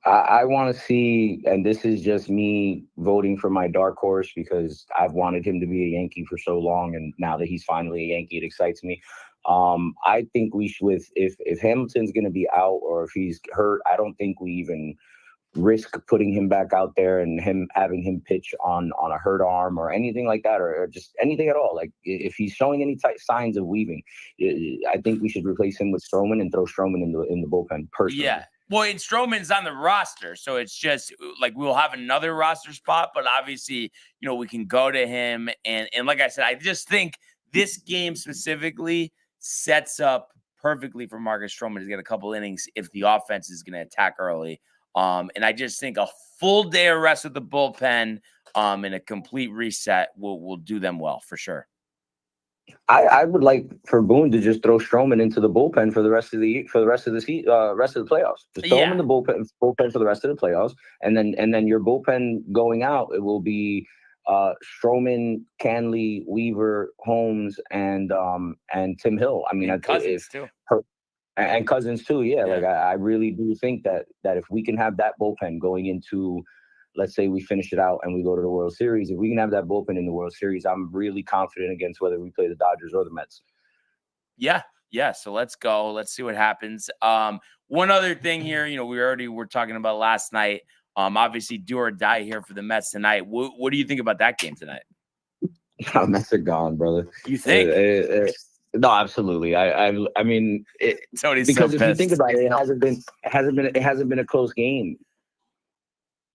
I want to see, and this is just me voting for my dark horse because I've wanted him to be a Yankee for so long, and now that he's finally a Yankee, it excites me. I think we should, if Hamilton's going to be out or if he's hurt, I don't think we even risk putting him back out there and having him pitch on a hurt arm or anything like that, or just anything at all. Like if he's showing any signs of weaving, I think we should replace him with Stroman and throw Stroman in the bullpen personally. Yeah. Well, and Stroman's on the roster, so it's just like we'll have another roster spot, but obviously, we can go to him. And like I said, I just think this game specifically sets up perfectly for Marcus Stroman to get a couple innings if the offense is going to attack early. And I just think a full day of rest with the bullpen and a complete reset will do them well for sure. I would like for Boone to just throw Stroman into the bullpen for the rest of the playoffs. Just throw him in the bullpen for the rest of the playoffs, and then your bullpen going out, it will be Stroman, Canley, Weaver, Holmes, and Tim Hill. I mean, and Cousins too. And Cousins too. Yeah. Like I really do think that if we can have that bullpen going into, let's say we finish it out and we go to the World Series, if we can have that bullpen in the World Series, I'm really confident against whether we play the Dodgers or the Mets. Yeah. So let's go. Let's see what happens. One other thing here, we already were talking about last night. Obviously do or die here for the Mets tonight. What do you think about that game tonight? Mets are gone, brother. You think? No, absolutely. I mean, Tony's because so if you think about it, it hasn't been a close game.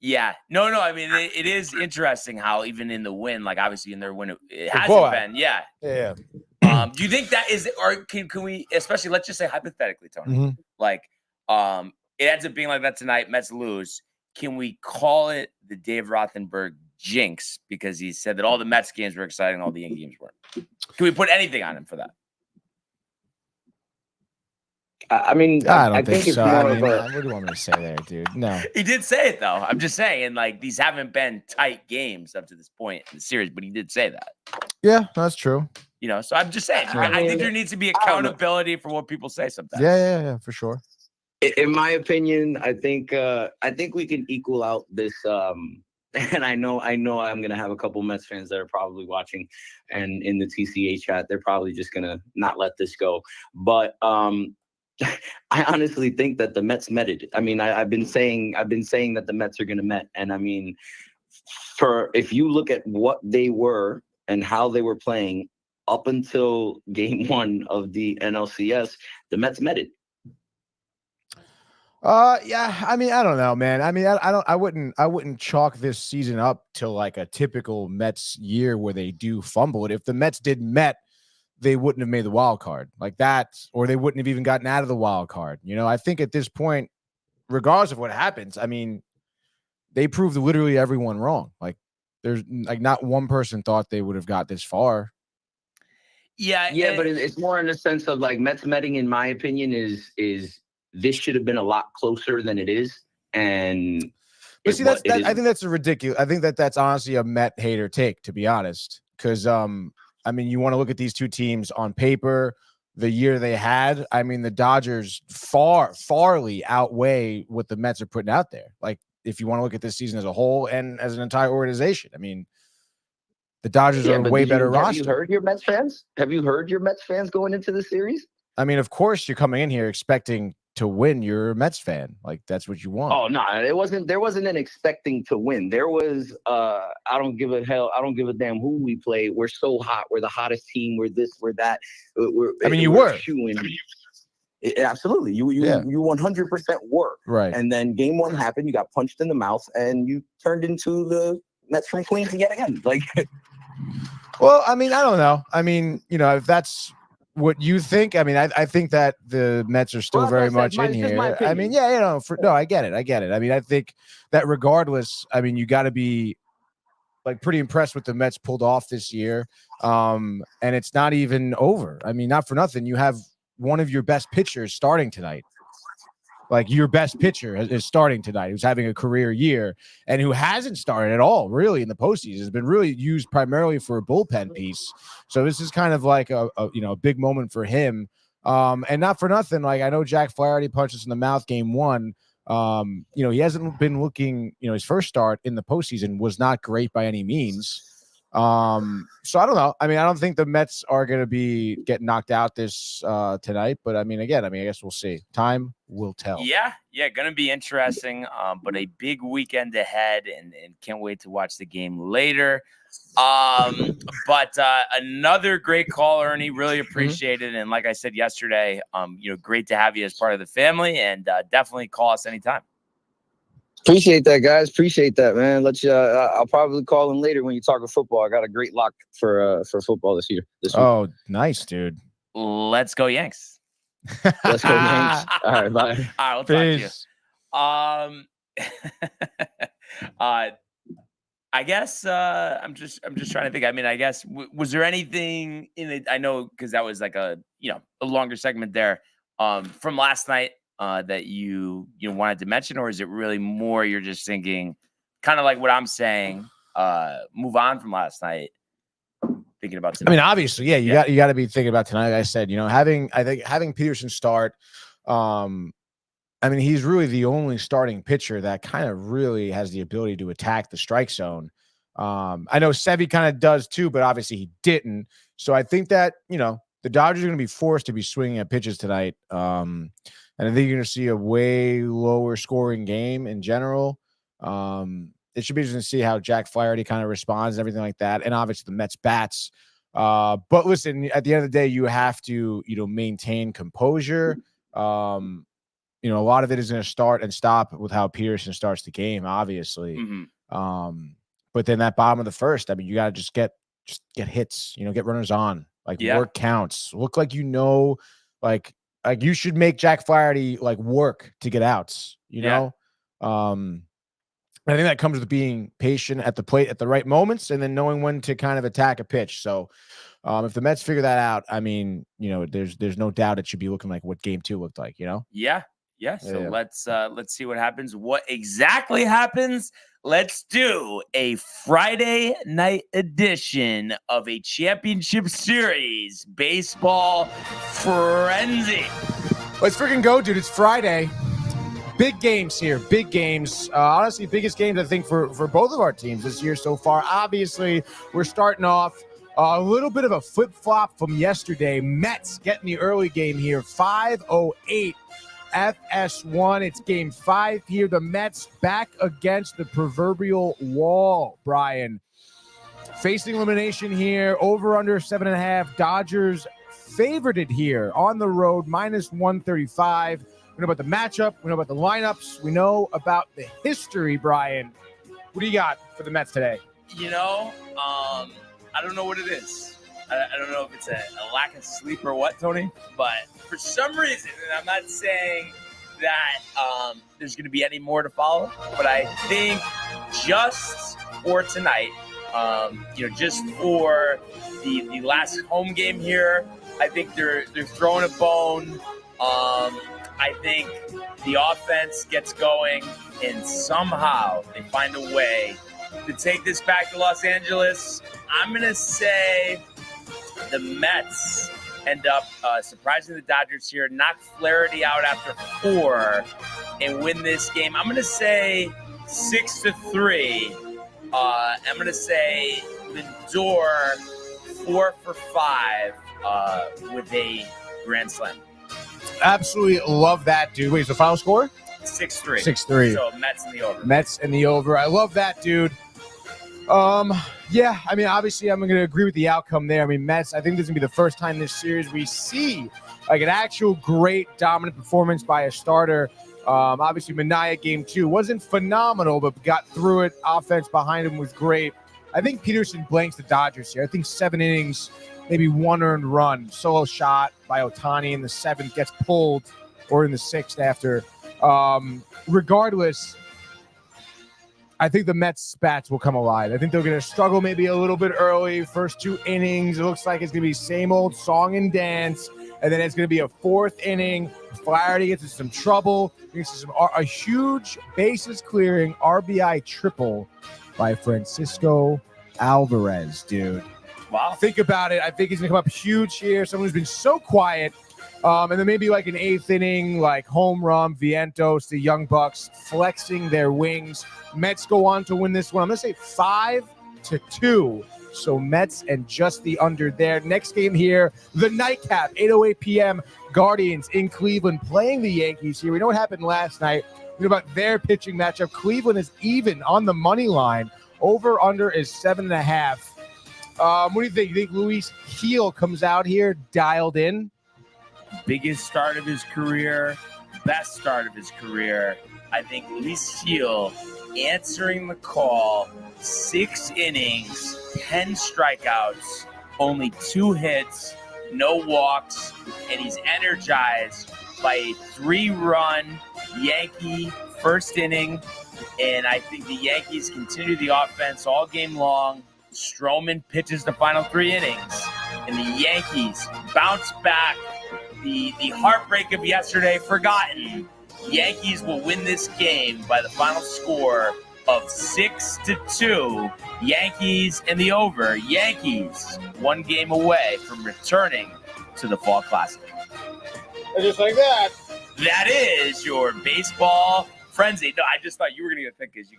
Yeah, no. I mean, it is interesting how even in the win, like obviously in their win, it hasn't been. Yeah. Do you think that is, or can we, especially let's just say hypothetically, Tony, like, it ends up being like that tonight. Mets lose. Can we call it the Dave Rothenberg jinx because he said that all the Mets games were exciting, all the Yankee games weren't? Can we put anything on him for that? I mean, I think it's so. More of a. What do you want me to say there, dude? No, he did say it though. I'm just saying, like these haven't been tight games up to this point in the series, but he did say that. Yeah, that's true. So I'm just saying. I think there needs to be accountability for what people say sometimes. Yeah, for sure. In my opinion, I think we can equal out this. And I know I'm gonna have a couple Mets fans that are probably watching, and in the TCA chat, they're probably just gonna not let this go. But I honestly think that the Mets met it. I mean, I've been saying that the Mets are going to met. And I mean, if you look at what they were and how they were playing up until game 1 of the NLCS, the Mets met it. Yeah. I mean, I don't know, man. I mean, I wouldn't chalk this season up to like a typical Mets year where they do fumble it. If the Mets did met they wouldn't have made the wild card like that, or they wouldn't have even gotten out of the wild card. I think at this point, regardless of what happens, I mean, they proved literally everyone wrong. Like, there's like not one person thought they would have got this far. Yeah, but it's more in the sense of like Mets betting, in my opinion, is this should have been a lot closer than it is. And but see, I think that's a ridiculous. I think that's honestly a Met hater take, to be honest. Because I mean, you want to look at these two teams on paper, the year they had. I mean, the Dodgers farly outweigh what the Mets are putting out there. Like, if you want to look at this season as a whole and as an entire organization, I mean, the Dodgers are a way better roster. Have you heard your Mets fans? Have you heard your Mets fans going into the series? I mean, of course, you're coming in here expecting to win. You're a Mets fan. Like, that's what you want. Oh, no, there wasn't an expecting to win. There was, I don't give a hell. I don't give a damn who we play. We're so hot. We're the hottest team. We're this, we're that. You were. Absolutely. You 100% were. Right. And then game one happened. You got punched in the mouth and you turned into the Mets from Queens yet again. Like, well, I mean, I don't know. I mean, if that's what you think, I mean, I think that the Mets are still very much in here. I mean, yeah, I get it. I mean, I think that regardless, I mean, you got to be like pretty impressed with the Mets pulled off this year. And it's not even over. I mean, not for nothing. You have one of your best pitchers starting tonight. Like, your best pitcher is starting tonight, who's having a career year and who hasn't started at all really in the postseason, has been really used primarily for a bullpen piece. So this is kind of like a big moment for him. And not for nothing, like, I know Jack Flaherty punched us in the mouth game one. He hasn't been looking, his first start in the postseason was not great by any means. So I don't know. I mean, I don't think the Mets are going to be getting knocked out this tonight, but I mean, again, I guess we'll see. Time will tell. Yeah, going to be interesting. But a big weekend ahead, and can't wait to watch the game later. But another great call, Ernie. Really appreciate it. And like I said yesterday, great to have you as part of the family, and definitely call us anytime. Appreciate that, guys. Appreciate that, man. I'll probably call in later when you talk of football. I got a great lock for football this year. Oh, nice, dude. Let's go Yanks. Let's go Yanks. All right, bye. All right, we'll talk to you. I guess I'm just trying to think. I mean, I guess was there anything in it? I know, because that was like a longer segment there from last night that you wanted to mention, or is it really more you're just thinking, kind of like what I'm saying, move on from last night, thinking about tonight? I mean, obviously, yeah, you got to be thinking about tonight. Like I said, having Peterson start, I mean, he's really the only starting pitcher that kind of really has the ability to attack the strike zone. I know Sevy kind of does too, but obviously he didn't. So I think that, the Dodgers are going to be forced to be swinging at pitches tonight. And I think you're going to see a way lower scoring game in general. It should be interesting to see how Jack Flaherty kind of responds and everything like that. And obviously the Mets bats. But listen, at the end of the day, you have to, maintain composure. A lot of it is going to start and stop with how Peterson starts the game, obviously. Mm-hmm. But then that bottom of the first, I mean, you got to just get hits, get runners on, work counts, look like, like you should make Jack Flaherty work to get outs, know? I think that comes with being patient at the plate at the right moments and then knowing when to kind of attack a pitch. So if the Mets figure that out, I mean, there's no doubt it should be looking like what game 2 looked like, Yeah. So let's see what happens. What exactly happens? Let's do a Friday night edition of a championship series baseball frenzy. Let's freaking go, dude. It's Friday. Big games here. Big games. Honestly, biggest games, I think, for both of our teams this year so far. Obviously, we're starting off a little bit of a flip-flop from yesterday. Mets getting the early game here, 5:08. FS1. It's game 5 here. The Mets back against the proverbial wall, Brian. Facing elimination here, over under 7.5. Dodgers favorited here on the road, -135. We know about the matchup. We know about the lineups. We know about the history, Brian. What do you got for the Mets today? I don't know what it is. I don't know if it's a lack of sleep or what, Tony, but for some reason, and I'm not saying that there's going to be any more to follow, but I think just for tonight, just for the last home game here, I think they're throwing a bone. I think the offense gets going, and somehow they find a way to take this back to Los Angeles. I'm going to say the Mets end up surprising the Dodgers here, knock Flaherty out after 4, and win this game. I'm going to say 6-3. I'm going to say Lindor 4 for 5 with a grand slam. Absolutely love that, dude. Wait, so final score? 6-3. 6-3. So Mets in the over. Mets in the over. I love that, dude. Yeah, I mean, obviously, I'm going to agree with the outcome there. I mean, Mets, I think this is going to be the first time this series we see like an actual great dominant performance by a starter. Obviously, Manaea game 2 wasn't phenomenal, but got through it. Offense behind him was great. I think Peterson blanks the Dodgers here. I think 7 innings, maybe 1 earned run. Solo shot by Ohtani in the 7th, gets pulled, or in the 6th after. Regardless, I think the Mets bats will come alive. I think they're going to struggle maybe a little bit early. First 2 innings, it looks like it's going to be same old song and dance. And then it's going to be a 4th inning. Flaherty gets in some trouble. A huge bases clearing RBI triple by Francisco Alvarez, dude. Wow. Think about it. I think he's going to come up huge here. Someone who's been so quiet. And then maybe like an 8th inning, like home run, Vientos, the Young Bucks flexing their wings. Mets go on to win this one. I'm going to say 5-2. So Mets and just the under there. Next game here, the nightcap, 8:08 p.m. Guardians in Cleveland playing the Yankees here. We know what happened last night. We know about their pitching matchup. Cleveland is even on the money line. Over under is 7.5. What do you think? You think Luis Gil comes out here dialed in? Biggest start of his career, best start of his career. I think Luis Gil answering the call, 6 innings, 10 strikeouts, only 2 hits, no walks, and he's energized by a 3-run Yankee first inning. And I think the Yankees continue the offense all game long. Stroman pitches the final 3 innings, and the Yankees bounce back. The heartbreak of yesterday forgotten. Yankees will win this game by the final score of 6-2. Yankees in the over. Yankees 1 game away from returning to the Fall Classic. And just like that. That is your baseball frenzy. No, I just thought you were going to pick his.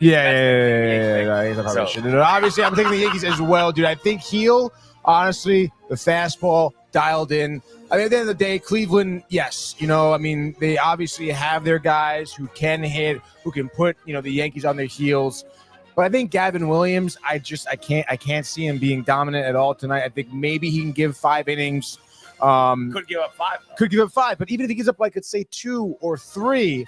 So, obviously, I'm taking the Yankees as well, dude. I think Gil, honestly, the fastball dialed in. I mean, at the end of the day, Cleveland, yes, I mean, they obviously have their guys who can hit, who can put, the Yankees on their heels. But I think Gavin Williams, I can't see him being dominant at all tonight. I think maybe he can give 5 innings. Could give up 5. Could give up 5, but even if he gives up, like, let's say 2 or 3,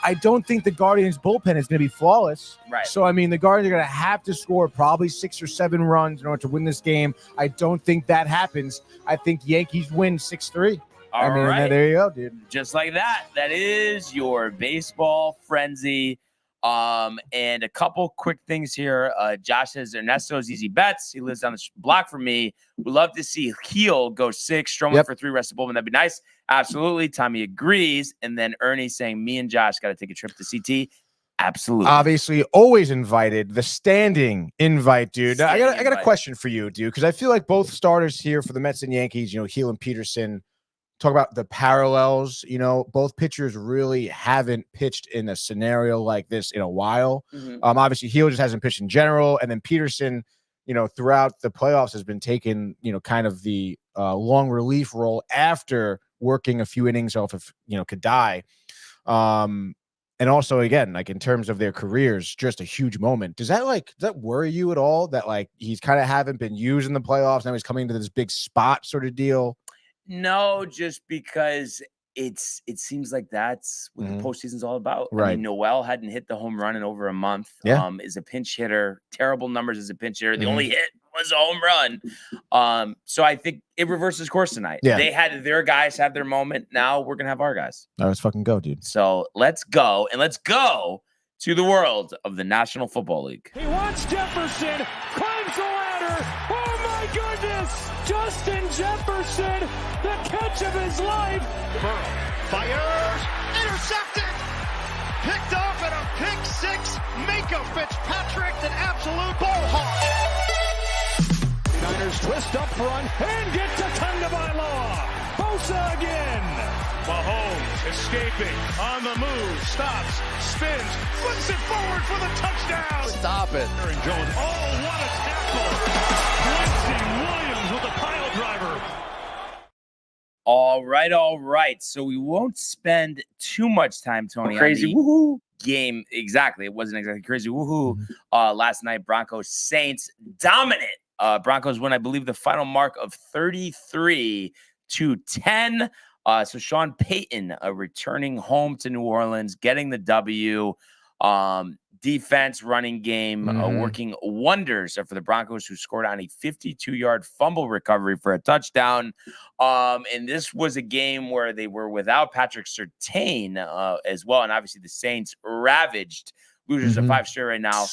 I don't think the Guardians' bullpen is going to be flawless. Right. So, I mean, the Guardians are going to have to score probably 6 or 7 runs in order to win this game. I don't think that happens. I think Yankees win 6-3. All right. There you go, dude. Just like that. That is your baseball frenzy. And a couple quick things here. Josh says Ernesto's easy bets. He lives down the block from me. We'd love to see Gil go 6, Stroman for 3, rest of Bullman. That'd be nice. Absolutely. Tommy agrees. And then Ernie saying me and Josh got to take a trip to CT. Absolutely. Obviously, always invited. The standing invite, dude. I got a question for you, dude, because I feel like both starters here for the Mets and Yankees, Gil and Peterson, talk about the parallels. Both pitchers really haven't pitched in a scenario like this in a while. Mm-hmm. Obviously, Gil just hasn't pitched in general, and then Peterson, throughout the playoffs has been taking, kind of the long relief role after working a few innings off of, Kadai. And also, again, like in terms of their careers, just a huge moment. Does that worry you at all that like he's kind of haven't been used in the playoffs? Now he's coming to this big spot sort of deal. No, just because it seems like that's what the postseason's all about. Right. I mean, Noel hadn't hit the home run in over a month. Yeah. Is a pinch hitter. Terrible numbers as a pinch hitter. The only hit was a home run. So I think it reverses course tonight. Yeah. They had their guys have their moment. Now we're going to have our guys. All right, let's fucking go, dude. So let's go. And let's go to the world of the National Football League. He wants Jefferson, climbs the ladder. Oh my goodness! Justin Jefferson, the catch of his life. Burrow fires, intercepted, picked off at a pick six. Minka Fitzpatrick, an absolute ball hawk. Niners twist up front and get to Tagovailoa. Bosa again. Mahomes escaping on the move, stops, spins, flips it forward for the touchdown. Stop it. Aaron Jones. Oh, what a tackle. Quincy Williams with a pile driver. All right. So we won't spend too much time, Tony, Crazy on the woohoo game. Exactly. It wasn't exactly crazy woohoo. Last night, Broncos Saints dominant. Broncos win, I believe, the final mark of 33-10. So Sean Payton returning home to New Orleans, getting the W. Defense, running game, working wonders for the Broncos, who scored on a 52-yard fumble recovery for a touchdown. And this was a game where they were without Patrick Surtain as well. And obviously the Saints ravaged, losers of 5 straight right now.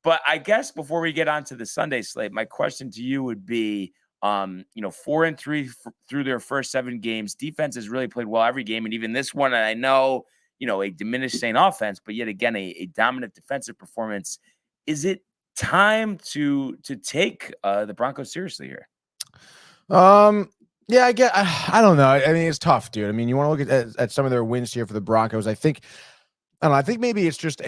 But I guess before we get on to the Sunday slate, my question to you would be, 4-3 through their first 7 games. Defense has really played well every game. And even this one, and I know, a diminished Saint offense, but yet again, a dominant defensive performance. Is it time to take the Broncos seriously here? Yeah, I don't know. I mean, it's tough, dude. I mean, you want to look at some of their wins here for the Broncos. I think maybe it's just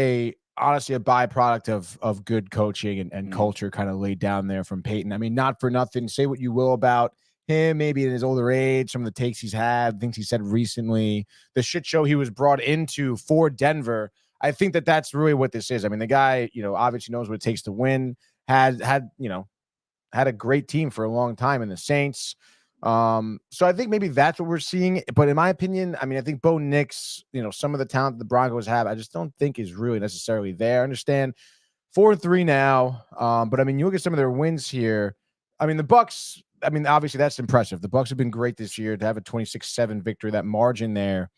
honestly a byproduct of good coaching and culture kind of laid down there from Peyton. I mean, not for nothing. Say what you will about him, maybe in his older age, some of the takes he's had, things he said recently, the shit show he was brought into for Denver. I think that's really what this is. I mean, the guy, obviously knows what it takes to win, had a great team for a long time in the Saints. So I think maybe that's what we're seeing. But in my opinion, I mean, I think Bo Nix, some of the talent the Broncos have, I just don't think is really necessarily there. I understand 4-3 now. But I mean, you look at some of their wins here. I mean, the Bucs, obviously that's impressive. The Bucs have been great this year to have a 26-7 victory, that margin there.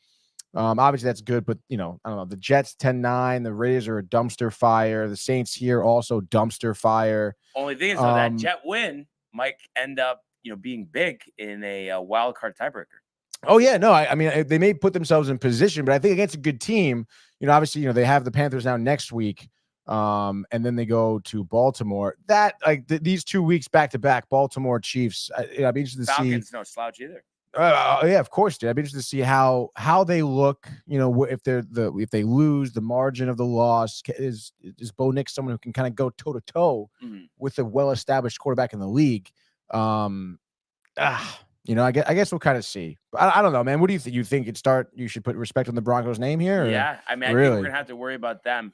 Obviously that's good, but I don't know. The Jets 10-9, the Raiders are a dumpster fire. The Saints here also dumpster fire. Only thing is, though, that Jet win might end up, being big in a wild card tiebreaker. Oh yeah, no, I mean they may put themselves in position, but I think against a good team, obviously, they have the Panthers now next week. And then they go to Baltimore. That these 2 weeks back to back, Baltimore Chiefs. I'd be interested to see. Falcons no slouch either. Yeah, of course, dude. I'd be interested to see how they look. If they lose, the margin of the loss is Bo Nix someone who can kind of go toe to toe with a well established quarterback in the league. I guess we'll kind of see. I don't know, man. What do you think? You think you should put respect on the Broncos name here? Or? Yeah, I mean, I really? think we're gonna have to worry about them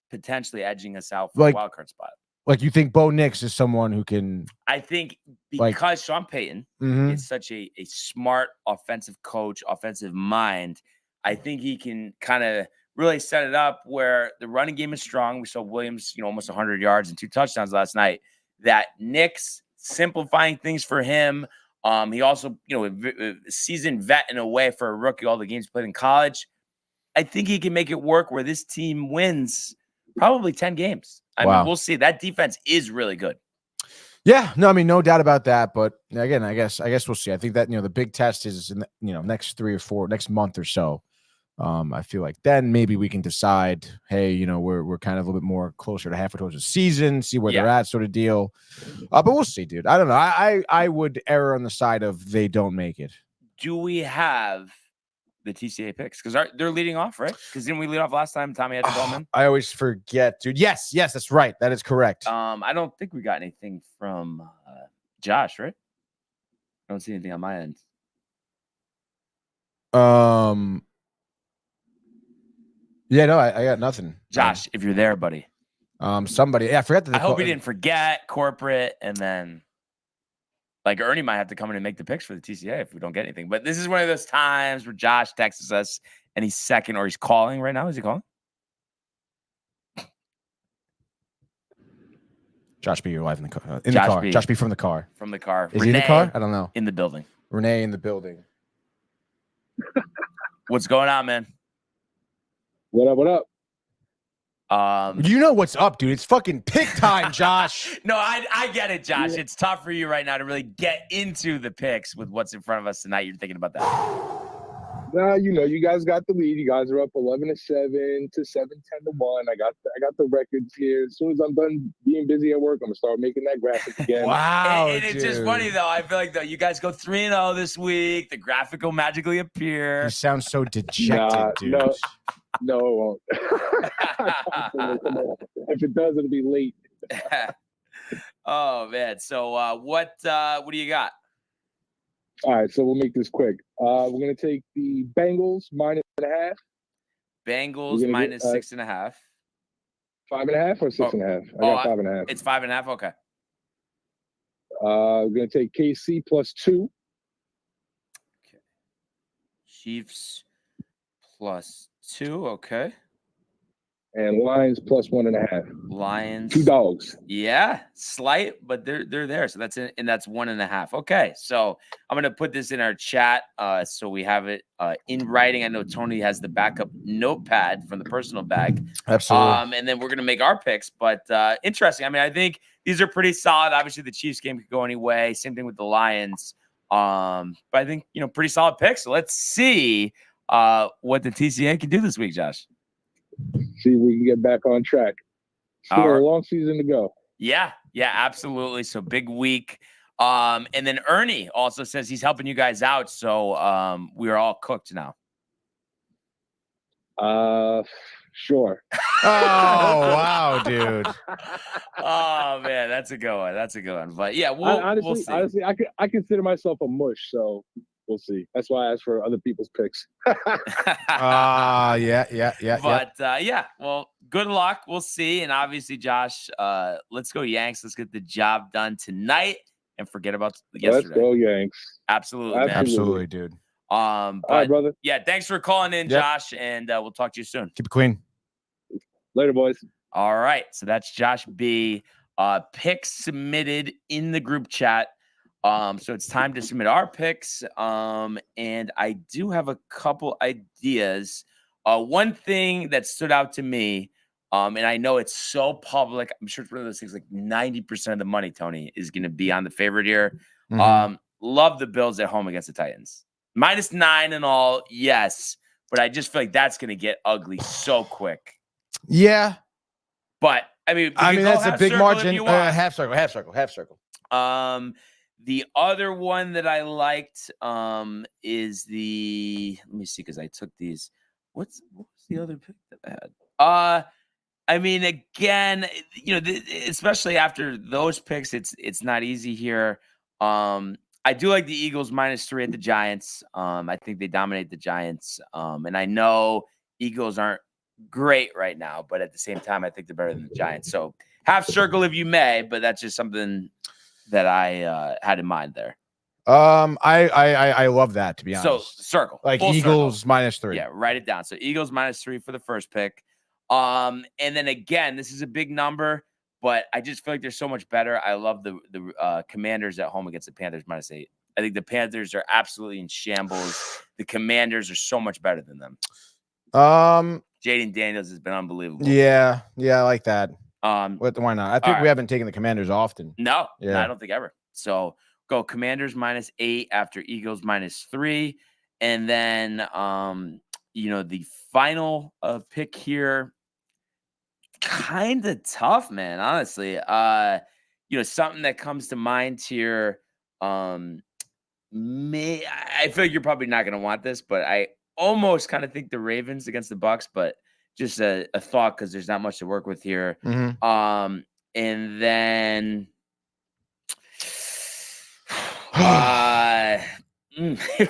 potentially edging us out for a wild card spot. Like, you think Bo Nix is someone who can? I think because Sean Payton is such a smart offensive coach, offensive mind, I think he can kind of really set it up where the running game is strong. We saw Williams, almost 100 yards and 2 touchdowns last night. That Nix simplifying things for him. He also, a seasoned vet in a way for a rookie, all the games played in college. I think he can make it work where this team wins probably 10 games. I mean, we'll see. That defense is really good. Yeah, no, I mean, no doubt about that. But again, I guess we'll see. I think that, the big test is in the, next 3 or 4, next month or so. I feel like then maybe we can decide, hey, we're kind of a little bit more closer to halfway towards the season, see where they're at, sort of deal. But we'll see, dude. I don't know. I would err on the side of they don't make it. Do we have the TCA picks? Because they're leading off, right? Because didn't we lead off last time? Tommy had to call in. I always forget, dude. Yes, that's right. That is correct. I don't think we got anything from Josh, right? I don't see anything on my end. Yeah, no, I got nothing. Josh, if you're there, buddy. Somebody. Yeah, I forgot that. I hope he didn't forget corporate, and then Ernie might have to come in and make the picks for the TCA if we don't get anything. But this is one of those times where Josh texts us and he's second, or he's calling right now. Is he calling? Josh B, you're live in the car. In the car. Josh B from the car. From the car. Is he in the car? I don't know. In the building. Renee in the building. What's going on, man? What up? What up? You know what's up, dude. It's fucking pick time, Josh. No, I get it, Josh. It's tough for you right now to really get into the picks with what's in front of us tonight. You're thinking about that. Nah, you guys got the lead. You guys are up 11-7 to 7-10-1. I got the records here. As soon as I'm done being busy at work, I'm gonna start making that graphic again. Wow, and it's just funny though. I feel like you guys go 3-0 this week. The graphic will magically appear. You sound so dejected, dude. No, it won't. If it does, it'll be late. Oh man. So what do you got? All right, so we'll make this quick. We're gonna take the Bengals -1.5. Bengals minus 6.5. 5.5 or 6.5? I got 5.5. It's 5.5. Okay. We're gonna take KC +2. Okay. Chiefs +2. Okay. And Lions +1.5. Lions. 2 dogs. Yeah, slight, but they're there. So that's it, and that's 1.5. Okay, so I'm gonna put this in our chat, so we have it in writing. I know Tony has the backup notepad from the personal bag. Absolutely. And then we're gonna make our picks. But interesting. I mean, I think these are pretty solid. Obviously, the Chiefs game could go any way. Same thing with the Lions. But I think pretty solid picks. So let's see what the TCA can do this week, Josh. See if we can get back on track. Still a long season to go. Yeah, absolutely. So big week. And then Ernie also says he's helping you guys out. So we're all cooked now. Sure. Oh, wow, dude. Oh man, that's a good one. But yeah, we'll see. Honestly, I consider myself a mush, so we'll see. That's why I asked for other people's picks. Yeah. But well, good luck. We'll see. And obviously, Josh, let's go Yanks. Let's get the job done tonight and forget about yesterday. Let's go Yanks. Absolutely, man. Absolutely, dude. But, all right, brother. Yeah, thanks for calling in, Josh, and we'll talk to you soon. Keep it clean. Later, boys. All right. So that's Josh B. Picks submitted in the group chat. So it's time to submit our picks. And I do have a couple ideas. One thing that stood out to me, and I know it's so public. I'm sure it's one of those things like 90% of the money, Tony, is going to be on the favorite here. Mm-hmm. Love the Bills at home against the Titans. -9 and all, yes. But I just feel like that's going to get ugly so quick. Yeah. But, I mean, that's a big margin. Half circle. The other one that I liked is let me see, because I took these. What was the other pick that I had? I mean, again, especially after those picks, it's not easy here. I do like the Eagles -3 at the Giants. I think they dominate the Giants. And I know Eagles aren't great right now, but at the same time, I think they're better than the Giants. So half circle if you may, but that's just something that I had in mind there. I love that, to be honest. So circle, like Eagles circle. -3. Yeah, write it down. So Eagles -3 for the first pick. And then again, this is a big number, but I just feel like they're so much better. I love the Commanders at home against the Panthers -8. I think the Panthers are absolutely in shambles. The Commanders are so much better than them. Jaden Daniels has been unbelievable. Yeah, I like that. Why not? I think we haven't taken the Commanders often. No, I don't think ever. So go Commanders -8 after Eagles -3. And then, the final pick here, kind of tough, man, honestly. Something that comes to mind here, I feel like you're probably not going to want this, but I almost kind of think the Ravens against the Bucks, but just a thought because there's not much to work with here. Mm-hmm. And then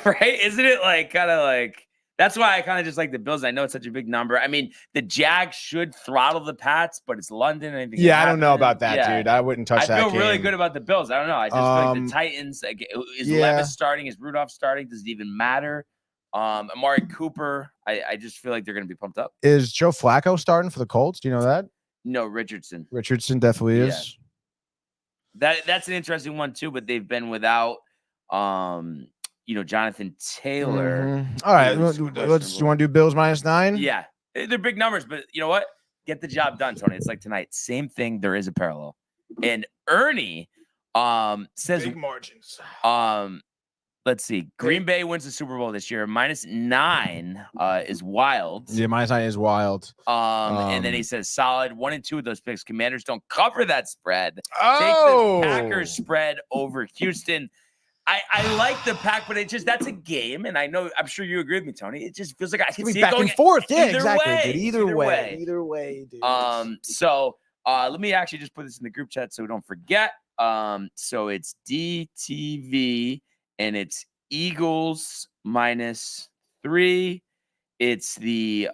right? Isn't it like kind of like that's why I kind of just like the Bills. I know it's such a big number. I mean, the Jags should throttle the Pats, but it's London. I don't know about that, dude. I wouldn't touch that. I feel really good about the Bills. I don't know. I just feel like the Titans. Is Levis starting? Is Rudolph starting? Does it even matter? Amari Cooper. I just feel like they're going to be pumped up. Is Joe Flacco starting for the Colts? Do you know that? No, Richardson. Richardson definitely is. That's an interesting one too, but they've been without Jonathan Taylor. Mm-hmm. All right, you want to do Bills -9? Yeah. They're big numbers, but you know what? Get the job done, Tony. It's like tonight. Same thing. There is a parallel. And Ernie says big margins. Let's see. Green Bay wins the Super Bowl this year. -9 is wild. Yeah, -9 is wild. And then he says solid 1 and 2 of those picks. Commanders don't cover that spread. Oh, take the Packers spread over Houston. I like the Pack, but that's a game, and I'm sure you agree with me, Tony. It just feels like I can see back it going and forth. Yeah, either exactly. way. Dude. Either way, dude. So let me actually just put this in the group chat so we don't forget. So it's DTV, and it's Eagles -3. It's the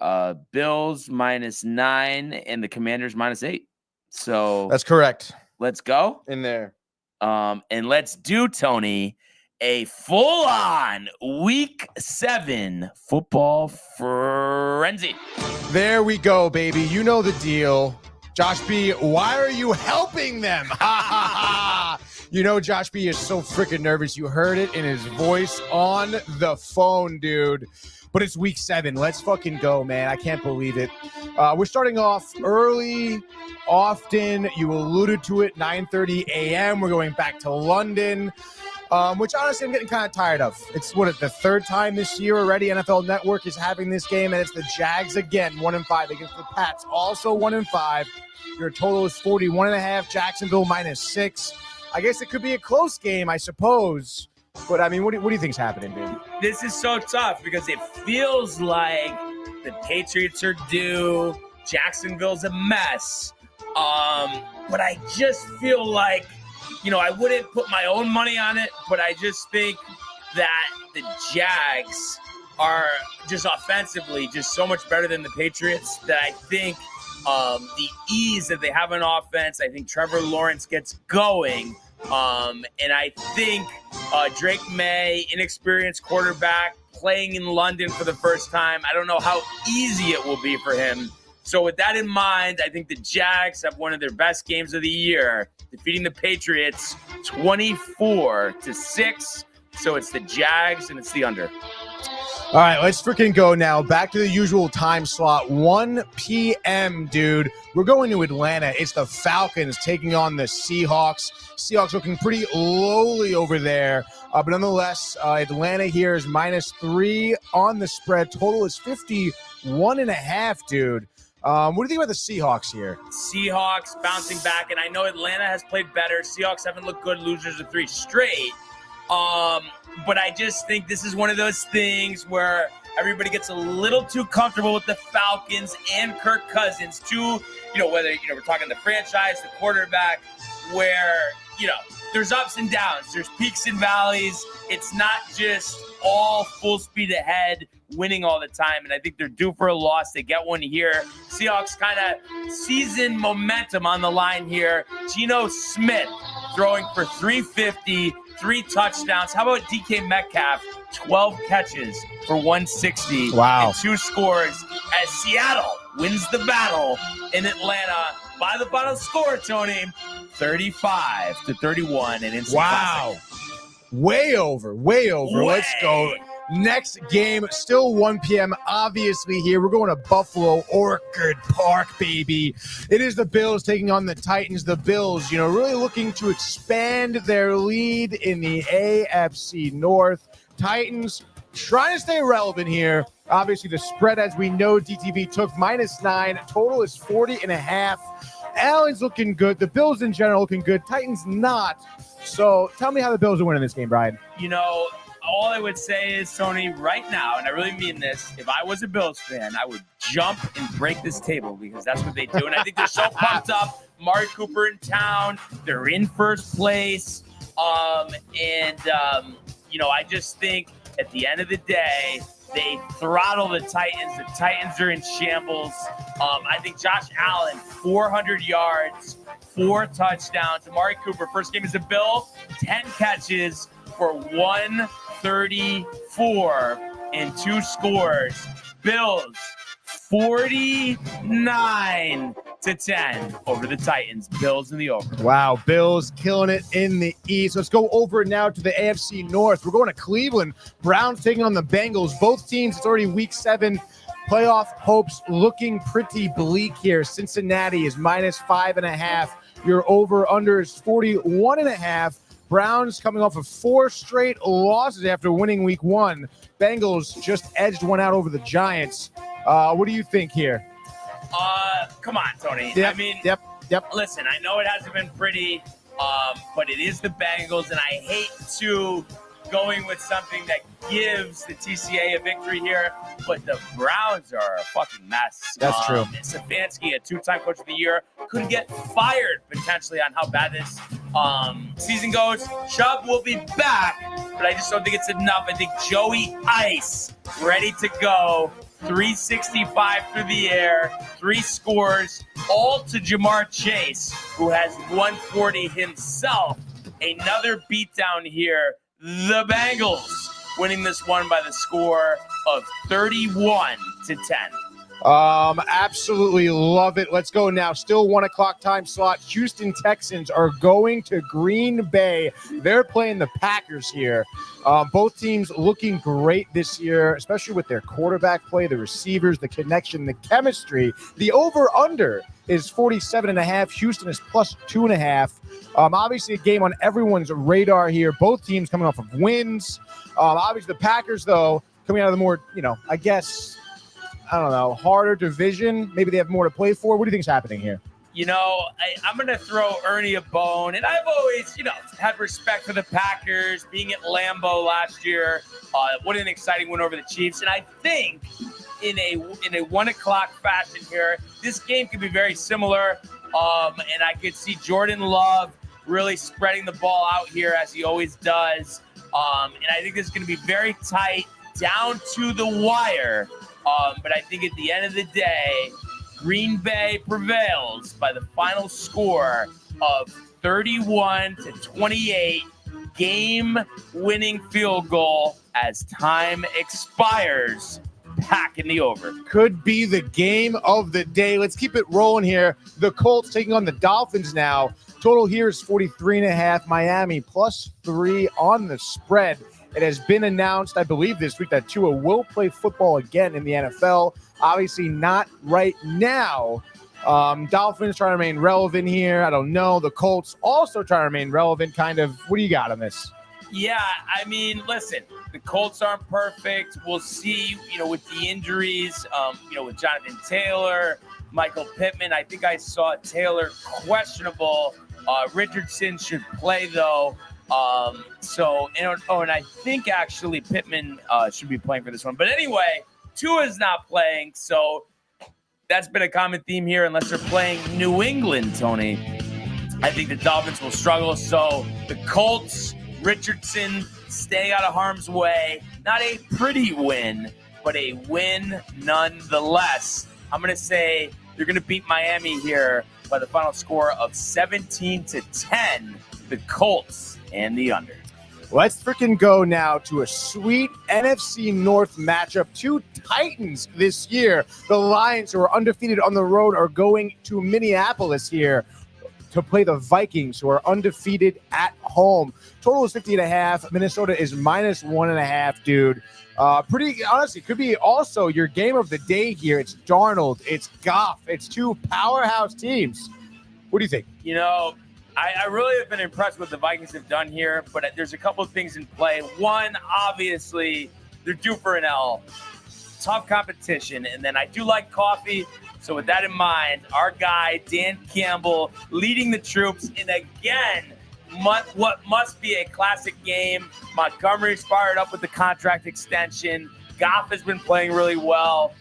Bills -9, and the Commanders -8. So that's correct. Let's go in there. And let's do, Tony, a full-on Week 7 football frenzy. There we go, baby. You know the deal. Josh B, why are you helping them? You know Josh B is so freaking nervous. You heard it in his voice on the phone, dude. But it's Week 7. Let's fucking go, man. I can't believe it. We're starting off early, often. You alluded to it, 9:30 a.m. We're going back to London, which honestly I'm getting kind of tired of. It's the third time this year already NFL Network is having this game, and it's the Jags again, 1-5 against the Pats, also 1-5. Your total is 41.5. Jacksonville -6. I guess it could be a close game, I suppose. But, I mean, what do you think's happening, dude? This is so tough because it feels like the Patriots are due. Jacksonville's a mess. But I just feel like, I wouldn't put my own money on it, but I just think that the Jags are just offensively just so much better than the Patriots that I think the ease that they have on offense, I think Trevor Lawrence gets going. And I think Drake May, inexperienced quarterback, playing in London for the first time. I don't know how easy it will be for him. So with that in mind, I think the Jags have one of their best games of the year, defeating the Patriots 24-6. So it's the Jags and it's the under. All right, let's freaking go now. Back to the usual time slot, 1 p.m., dude. We're going to Atlanta. It's the Falcons taking on the Seahawks. Seahawks looking pretty lowly over there. But nonetheless, Atlanta here is -3 on the spread. Total is 51.5, dude. What do you think about the Seahawks here? Seahawks bouncing back, and I know Atlanta has played better. Seahawks haven't looked good, losers of 3 straight. But I just think this is one of those things where everybody gets a little too comfortable with the Falcons and Kirk Cousins too. Whether, we're talking the franchise, the quarterback, where, there's ups and downs. There's peaks and valleys. It's not just all full speed ahead, winning all the time. And I think they're due for a loss. They get one here. Seahawks kind of season momentum on the line here. Geno Smith throwing for 350. 3 touchdowns. How about DK Metcalf? 12 catches for 160. Wow. And 2 scores as Seattle wins the battle in Atlanta by the final score, Tony, 35-31. And instant classic. Way over. Let's go. Next game, still 1 p.m. Obviously here. We're going to Buffalo Orchard Park, baby. It is the Bills taking on the Titans. The Bills, really looking to expand their lead in the AFC North. Titans trying to stay relevant here. Obviously, the spread, as we know, DTV took -9. Total is 40.5. Allen's looking good. The Bills in general looking good. Titans not. So tell me how the Bills are winning this game, Brian. All I would say is, Tony, right now, and I really mean this, if I was a Bills fan, I would jump and break this table because that's what they do. And I think they're so pumped up. Amari Cooper in town. They're in first place. I just think at the end of the day, they throttle the Titans. The Titans are in shambles. I think Josh Allen, 400 yards, 4 touchdowns. Amari Cooper, first game as a Bill, 10 catches for 134 and 2 scores. Bills 49-10 over the Titans. Bills in the over. Wow, Bills killing it in the East. Let's go over now to the AFC North. We're going to Cleveland. Browns taking on the Bengals. Both teams, it's already week 7. Playoff hopes looking pretty bleak here. Cincinnati is -5.5. Your over-under is 41.5. Browns coming off of 4 straight losses after winning week 1. Bengals just edged one out over the Giants. What do you think here? Come on, Tony. Yep, I mean, yep. Listen, I know it hasn't been pretty, but it is the Bengals, and I hate to going with something that gives the TCA a victory here, but the Browns are a fucking mess. That's true. Stefanski, a 2-time coach of the year, could get fired potentially on how bad this season goes. Chubb will be back, but I just don't think it's enough. I think Joey Ice ready to go. 365 through the air, 3 scores, all to Jamar Chase, who has 140 himself. Another beatdown here. The Bengals winning this one by the score of 31-10. Absolutely love it. Let's go now. Still 1 o'clock time slot. Houston Texans are going to Green Bay. They're playing the Packers here. Both teams looking great this year, especially with their quarterback play, the receivers, the connection, the chemistry. The over-under is 47.5. Houston is +2.5. Obviously a game on everyone's radar here. Both teams coming off of wins. Obviously the Packers, though, coming out of the more, I guess, harder division. Maybe they have more to play for. What do you think is happening here? I'm going to throw Ernie a bone. And I've always, had respect for the Packers being at Lambeau last year. What an exciting win over the Chiefs. And I think in a 1 o'clock fashion here, this game could be very similar. And I could see Jordan Love really spreading the ball out here as he always does. And I think this is going to be very tight, down to the wire. But I think at the end of the day, Green Bay prevails by the final score of 31-28, game-winning field goal as time expires. Pack in the over. Could be the game of the day. Let's keep it rolling here. The Colts taking on the Dolphins now. Total here is 43.5. Miami +3 on the spread. It has been announced, I believe, this week that Tua will play football again in the NFL. Obviously not right now. Dolphins trying to remain relevant here. I don't know. The Colts also trying to remain relevant, kind of. What do you got on this? Yeah, I mean, listen, the Colts aren't perfect. We'll see, with the injuries, with Jonathan Taylor, Michael Pittman. I think I saw Taylor questionable. Richardson should play, though. And I think actually Pittman should be playing for this one. But anyway, Tua's not playing, so that's been a common theme here. Unless they're playing New England, Tony, I think the Dolphins will struggle. So the Colts, Richardson, stay out of harm's way. Not a pretty win, but a win nonetheless. I'm going to say they're going to beat Miami here by the final score of 17-10. The Colts and the under. Let's freaking go now to a sweet NFC North matchup. 2 Titans this year. The Lions, who are undefeated on the road, are going to Minneapolis here to play the Vikings, who are undefeated at home. Total is 50.5. Minnesota is -1.5, dude. Pretty honestly, could be also your game of the day here. It's Darnold, it's Goff, it's 2 powerhouse teams. What do you think? I really have been impressed with what the Vikings have done here, but there's a couple of things in play. One, obviously, they're due for an L. Tough competition, and then I do like coffee. So with that in mind, our guy, Dan Campbell, leading the troops in, again, what must be a classic game. Montgomery's fired up with the contract extension. Goff has been playing really well.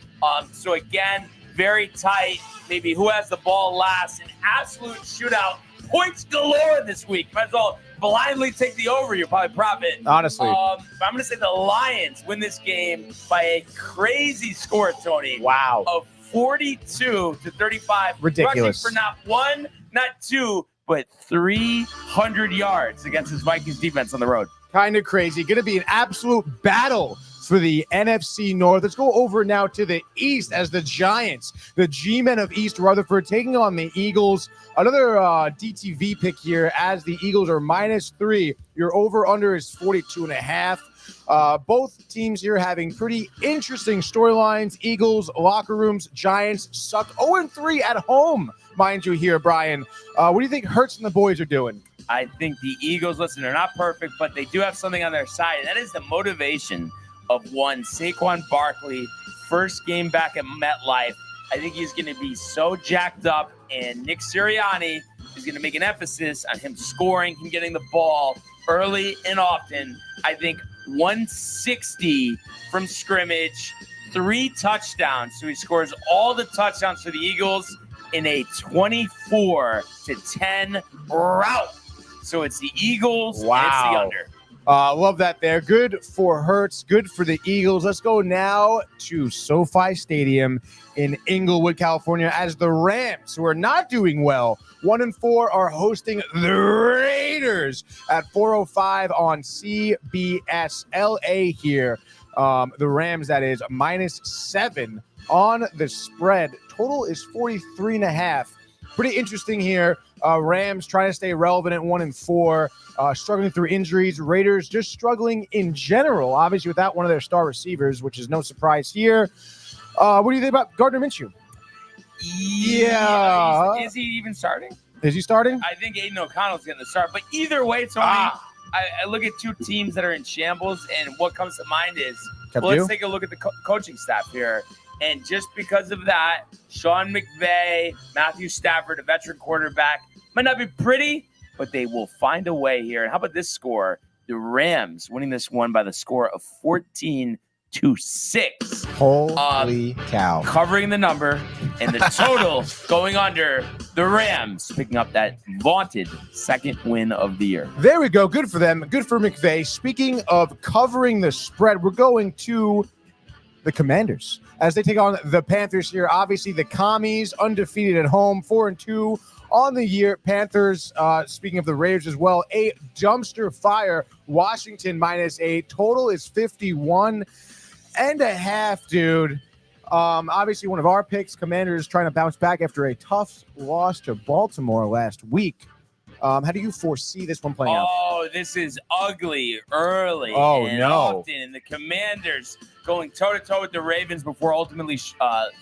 So again, very tight. Maybe who has the ball last. An absolute shootout. Points galore this week. Might as well blindly take the over. You'll probably profit. Honestly. But I'm going to say the Lions win this game by a crazy score, Tony. Wow. Of 42-35. Ridiculous. Rushing for not 1, not 2, but 300 yards against his Vikings defense on the road. Kind of crazy. Going to be an absolute battle for the NFC North. Let's go over now to the East as the Giants, the G-men of East Rutherford, taking on the Eagles. Another DTV pick here as the Eagles are -3. Your over-under is 42.5. Both teams here having pretty interesting storylines. Eagles, locker rooms, Giants suck 0-3 at home, mind you here, Brian. What do you think Hurts and the boys are doing? I think the Eagles, listen, they're not perfect, but they do have something on their side, and that is the motivation of one Saquon Barkley, first game back at MetLife. I think he's going to be so jacked up, and Nick Sirianni is going to make an emphasis on him scoring, him getting the ball early and often. I think 160 from scrimmage, 3 touchdowns. So he scores all the touchdowns for the Eagles in a 24-10 rout. So it's the Eagles. Wow. And it's the under. Love that there. Good for Hurts, good for the Eagles. Let's go now to SoFi Stadium in Inglewood, California, as the Rams, who are not doing well, 1-4, are hosting the Raiders at 4:05 on CBS. LA here. The Rams, that is, -7 on the spread. Total is 43.5. Pretty interesting here. Rams trying to stay relevant at 1-4, struggling through injuries. Raiders just struggling in general, obviously without one of their star receivers, which is no surprise here. What do you think about Gardner Minshew? Yeah. Is he even starting? Is he starting? I think Aiden O'Connell's getting the start. But either way, Tony, I look at two teams that are in shambles, and what comes to mind is, let's take a look at the coaching staff here. And just because of that, Sean McVay, Matthew Stafford, a veteran quarterback, might not be pretty, but they will find a way here. And how about this score? The Rams winning this one by the score of 14-6. Holy cow. Covering the number and the total going under. The Rams picking up that vaunted second win of the year. There we go. Good for them. Good for McVay. Speaking of covering the spread, we're going to the Commanders as they take on the Panthers here. Obviously, the Commies undefeated at home, 4-2 on the year. Panthers, speaking of the Raiders as well, a dumpster fire. Washington -8. Total is 51.5, dude. Obviously, one of our picks. Commanders trying to bounce back after a tough loss to Baltimore last week. How do you foresee this one playing out? Oh, this is ugly early. Oh, and no. Often. And the Commanders going toe-to-toe with the Ravens before ultimately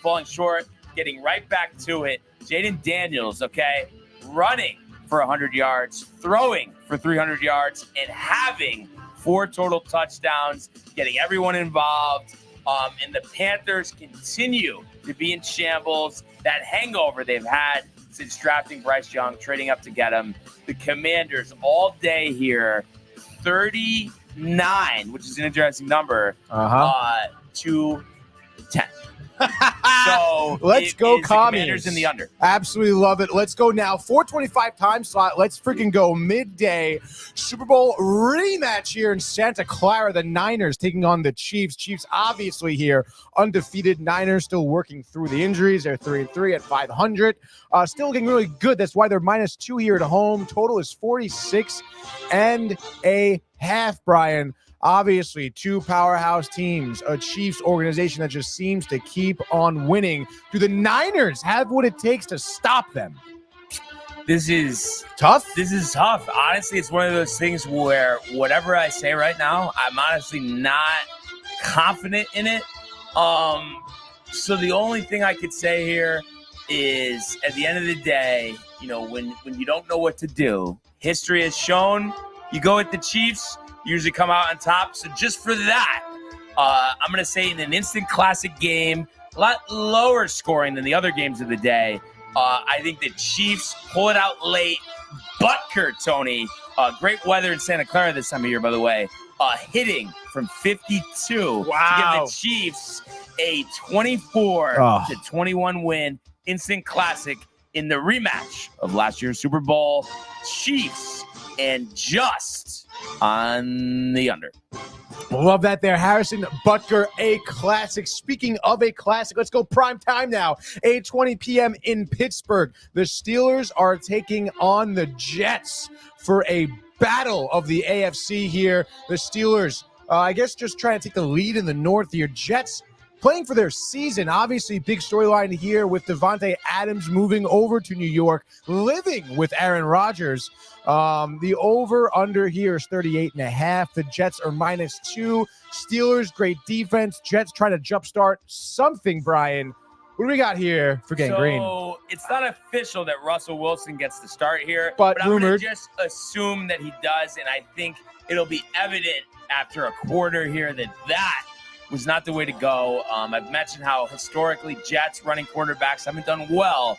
falling short, getting right back to it. Jaden Daniels, okay, running for 100 yards, throwing for 300 yards, and having 4 total touchdowns, getting everyone involved. And the Panthers continue to be in shambles. That hangover they've had since drafting Bryce Young, trading up to get him. The Commanders all day here, 39, which is an interesting number, to 10. So let's go Commies. Commanders in the under. Absolutely love it. Let's go now. 4:25 time slot. Let's freaking go midday. Super Bowl rematch here in Santa Clara. The Niners taking on the Chiefs. Chiefs obviously here undefeated. Niners still working through the injuries. They're 3-3 at 500. Still looking really good. That's why they're -2 here at home. Total is 46.5, Brian. Obviously, 2 powerhouse teams, a Chiefs organization that just seems to keep on winning. Do the Niners have what it takes to stop them? This is tough. This is tough. Honestly, it's one of those things where whatever I say right now, I'm honestly not confident in it. So the only thing I could say here is, at the end of the day, you know, when you don't know what to do, history has shown you go with the Chiefs, usually come out on top. So just for that, I'm going to say in an instant classic game, a lot lower scoring than the other games of the day. I think the Chiefs pull it out late. Butker, Tony. Great weather in Santa Clara this time of year, by the way. Hitting from 52 wow. to give the Chiefs a 24-21 win. Instant classic in the rematch of last year's Super Bowl. Chiefs and just on the under. Love that there. Harrison Butker, a classic. Speaking of a classic, let's go prime time now. 8:20 p.m. in Pittsburgh. The Steelers are taking on the Jets for a battle of the AFC here. The Steelers I guess just trying to take the lead in the North here. Jets playing for their season. Obviously, big storyline here with Devontae Adams moving over to New York, living with Aaron Rodgers. The over-under here is 38.5. The Jets are -2. Steelers, great defense. Jets trying to jumpstart something, Brian. What do we got here for Gang Green? So it's not official that Russell Wilson gets to start here, but I'm going rumored. to just assume that he does, and I think it'll be evident after a quarter here that was not the way to go. I've mentioned how historically Jets running quarterbacks haven't done well.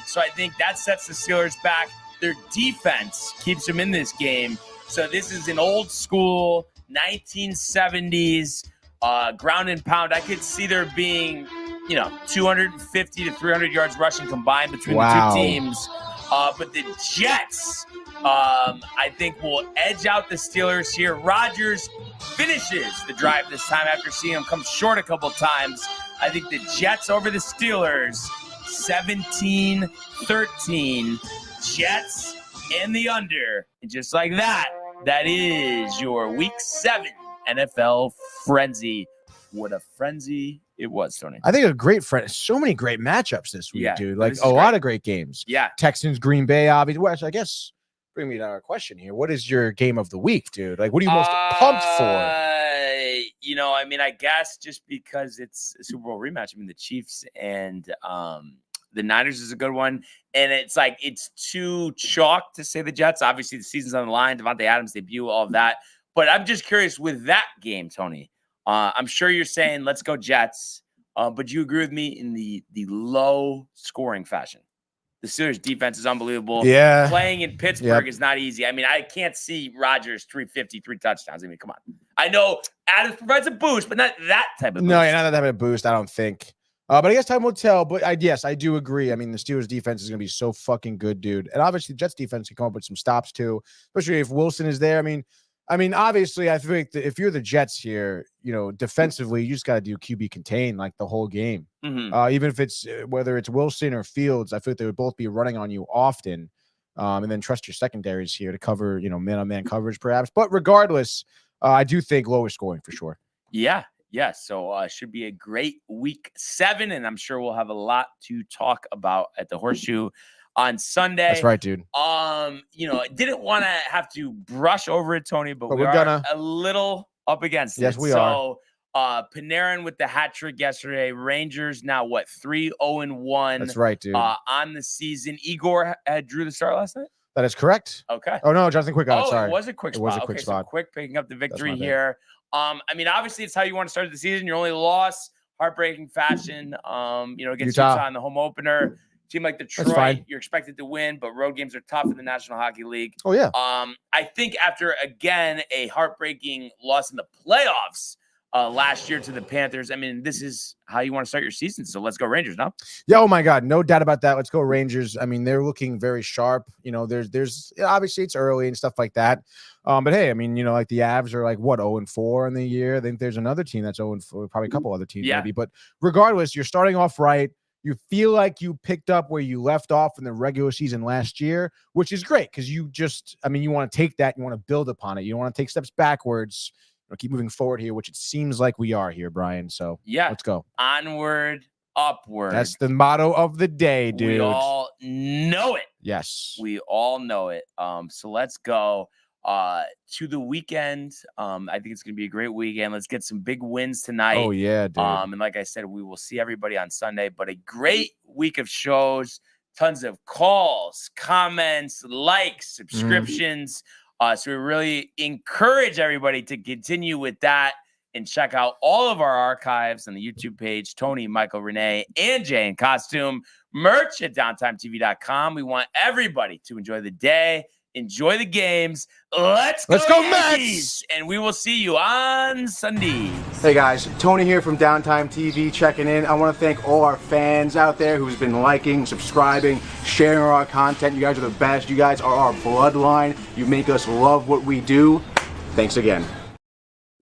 So I think that sets the Steelers back. Their defense keeps them in this game. So this is an old school 1970s ground and pound. I could see there being, 250 to 300 yards rushing combined between the two teams. But the Jets, I think, will edge out the Steelers here. Rodgers finishes the drive this time after seeing him come short a couple times. I think the Jets over the Steelers, 17-13. Jets and the under. And just like that, that is your Week 7 NFL frenzy. What a frenzy it was, Tony. I think a great friend. So many great matchups this week, dude. Like a lot of great games. Yeah. Texans, Green Bay, obviously. Well, I guess bring me to our question here. What is your game of the week, dude? Like, what are you most pumped for? I guess just because it's a Super Bowl rematch. The Chiefs and the Niners is a good one. And it's like, it's too chalk to say the Jets. Obviously, the season's on the line. Devontae Adams debut, all of that. But I'm just curious with that game, Tony. I'm sure you're saying, let's go Jets. But you agree with me in the low scoring fashion. The Steelers defense is unbelievable. Yeah. Playing in Pittsburgh is not easy. I can't see Rodgers 350, 3 touchdowns. Come on. I know Adams provides a boost, but not that type of boost. No, not that type of boost, I don't think. But I guess time will tell. But I do agree. The Steelers defense is going to be so fucking good, dude. And obviously, the Jets defense can come up with some stops too, especially if Wilson is there. Obviously, I think that if you're the Jets here, defensively, you just got to do QB contain like the whole game. Mm-hmm. Even if it's whether it's Wilson or Fields, I feel like they would both be running on you often. And then trust your secondaries here to cover, man-on-man coverage perhaps. But regardless, I do think lower scoring for sure. Yeah. So should be a great Week 7, and I'm sure we'll have a lot to talk about at the Horseshoe on Sunday. That's right, dude. Didn't want to have to brush over it, Tony, but we we're are gonna a little up against it. Yes, we are. Panarin with the hat trick yesterday. Rangers now 3-0-1. That's right, dude. On the season. Igor had drew the start last night. That is correct. Okay. Oh no, Jonathan Quick got it. Sorry, it was a quick spot. So Quick picking up the victory here. Obviously, it's how you want to start the season. Your only loss, heartbreaking fashion. Against Utah in the home opener. Team like Detroit, you're expected to win, but road games are tough in the National Hockey League. Oh yeah. I think after again a heartbreaking loss in the playoffs last year to the Panthers. This is how you want to start your season. So let's go Rangers now. Yeah. Oh my God, no doubt about that. Let's go Rangers. They're looking very sharp. There's obviously it's early and stuff like that. But hey, like the Avs are 0-4 in the year. I think there's another team that's 0-4, probably a couple other teams maybe. But regardless, you're starting off right. You feel like you picked up where you left off in the regular season last year, which is great because you just, you want to take that, you want to build upon it. You don't want to take steps backwards, keep moving forward here, which it seems like we are here, Brian. So let's go. Onward, upward. That's the motto of the day, dude. We all know it. Yes. We all know it. So let's go to the weekend. I think it's going to be a great weekend. Let's get some big wins tonight. Oh, yeah, dude. And like I said, we will see everybody on Sunday, but a great week of shows, tons of calls, comments, likes, subscriptions. So we really encourage everybody to continue with that and check out all of our archives on the YouTube page, Tony, Michael, Renee, and Jay in costume, merch at downtimetv.com. We want everybody to enjoy the day. Enjoy the games. Let's go Yankees! And we will see you on Sunday. Hey guys, Tony here from Downtime TV checking in. I want to thank all our fans out there who's been liking, subscribing, sharing our content. You guys are the best. You guys are our bloodline. You make us love what we do. Thanks again.